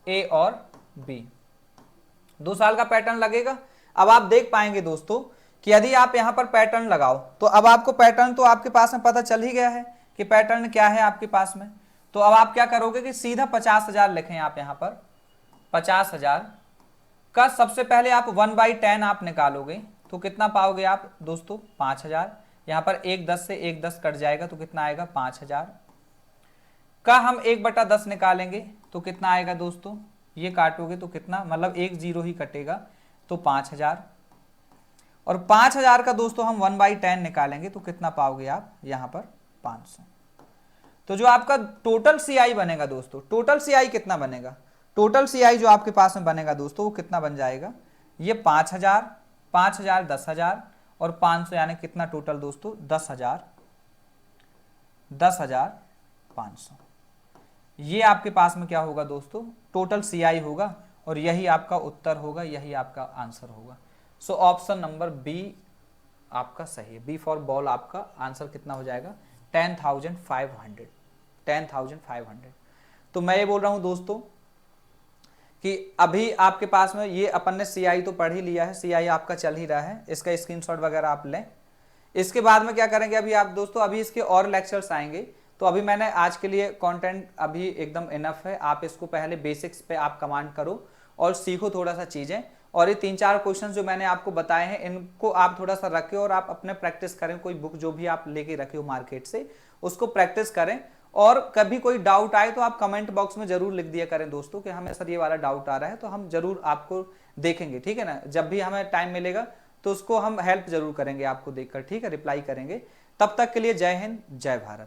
ए और बी, 2 साल का पैटर्न लगेगा। अब आप देख पाएंगे दोस्तों कि यदि आप यहां पर पैटर्न लगाओ तो अब आपको पैटर्न तो आपके पास में पता चल ही गया है कि पैटर्न क्या है आपके पास में। तो अब आप क्या करोगे कि सीधा 50,000 लिखें आप यहां पर 50,000 का सबसे पहले आप 1/10 आप निकालोगे तो कितना पाओगे आप दोस्तों 5,000। यहां पर 1/10 से 1/10 कट जाएगा तो कितना आएगा 5,000 का हम 1/10 निकालेंगे तो कितना आएगा दोस्तों, ये काटोगे तो कितना, मतलब 1 0 ही कटेगा तो 5,000 और 5,000 का दोस्तों हम 1/10 निकालेंगे तो कितना पाओगे आप यहां पर 500। तो जो आपका टोटल सीआई बनेगा दोस्तों, टोटल सीआई कितना बनेगा, टोटल सीआई जो आपके पास में बनेगा दोस्तों वो कितना बन जाएगा, ये 5,000 5,000 10,000 और 500 यानी कितना टोटल दोस्तों 10,500। ये आपके पास में क्या होगा दोस्तों टोटल सीआई होगा और यही आपका उत्तर होगा, यही आपका आंसर होगा। सो ऑप्शन नंबर बी आपका सही है, बी फॉर बॉल आपका आंसर कितना हो जाएगा 10,500। 10,500। तो मैं ये बोल रहा हूं दोस्तों कि अभी आपके पास में ये अपन ने सीआई तो पढ़ ही लिया है, सीआई आपका चल ही रहा है, इसका स्क्रीनशॉट वगैरह आप लें। इसके बाद में क्या करेंगे अभी आप दोस्तों, अभी इसके और लेक्चर्स आएंगे। तो अभी मैंने आज के लिए कंटेंट अभी एकदम इनफ है, आप इसको पहले बेसिक्स पे आप कमांड करो और सीखो थोड़ा सा चीजें। और ये 3-4 क्वेश्चन जो मैंने आपको बताए हैं इनको आप थोड़ा सा रखें और आप अपने प्रैक्टिस करें। कोई बुक जो भी आप लेके रखे हो मार्केट से उसको प्रैक्टिस करें और कभी कोई डाउट आए तो आप कमेंट बॉक्स में जरूर लिख दिया करें दोस्तों कि हमें सर ये वाला डाउट आ रहा है, तो हम जरूर आपको देखेंगे, ठीक है ना। जब भी हमें टाइम मिलेगा तो उसको हम हेल्प जरूर करेंगे आपको देखकर, ठीक है, रिप्लाई करेंगे। तब तक के लिए जय हिंद जय भारत।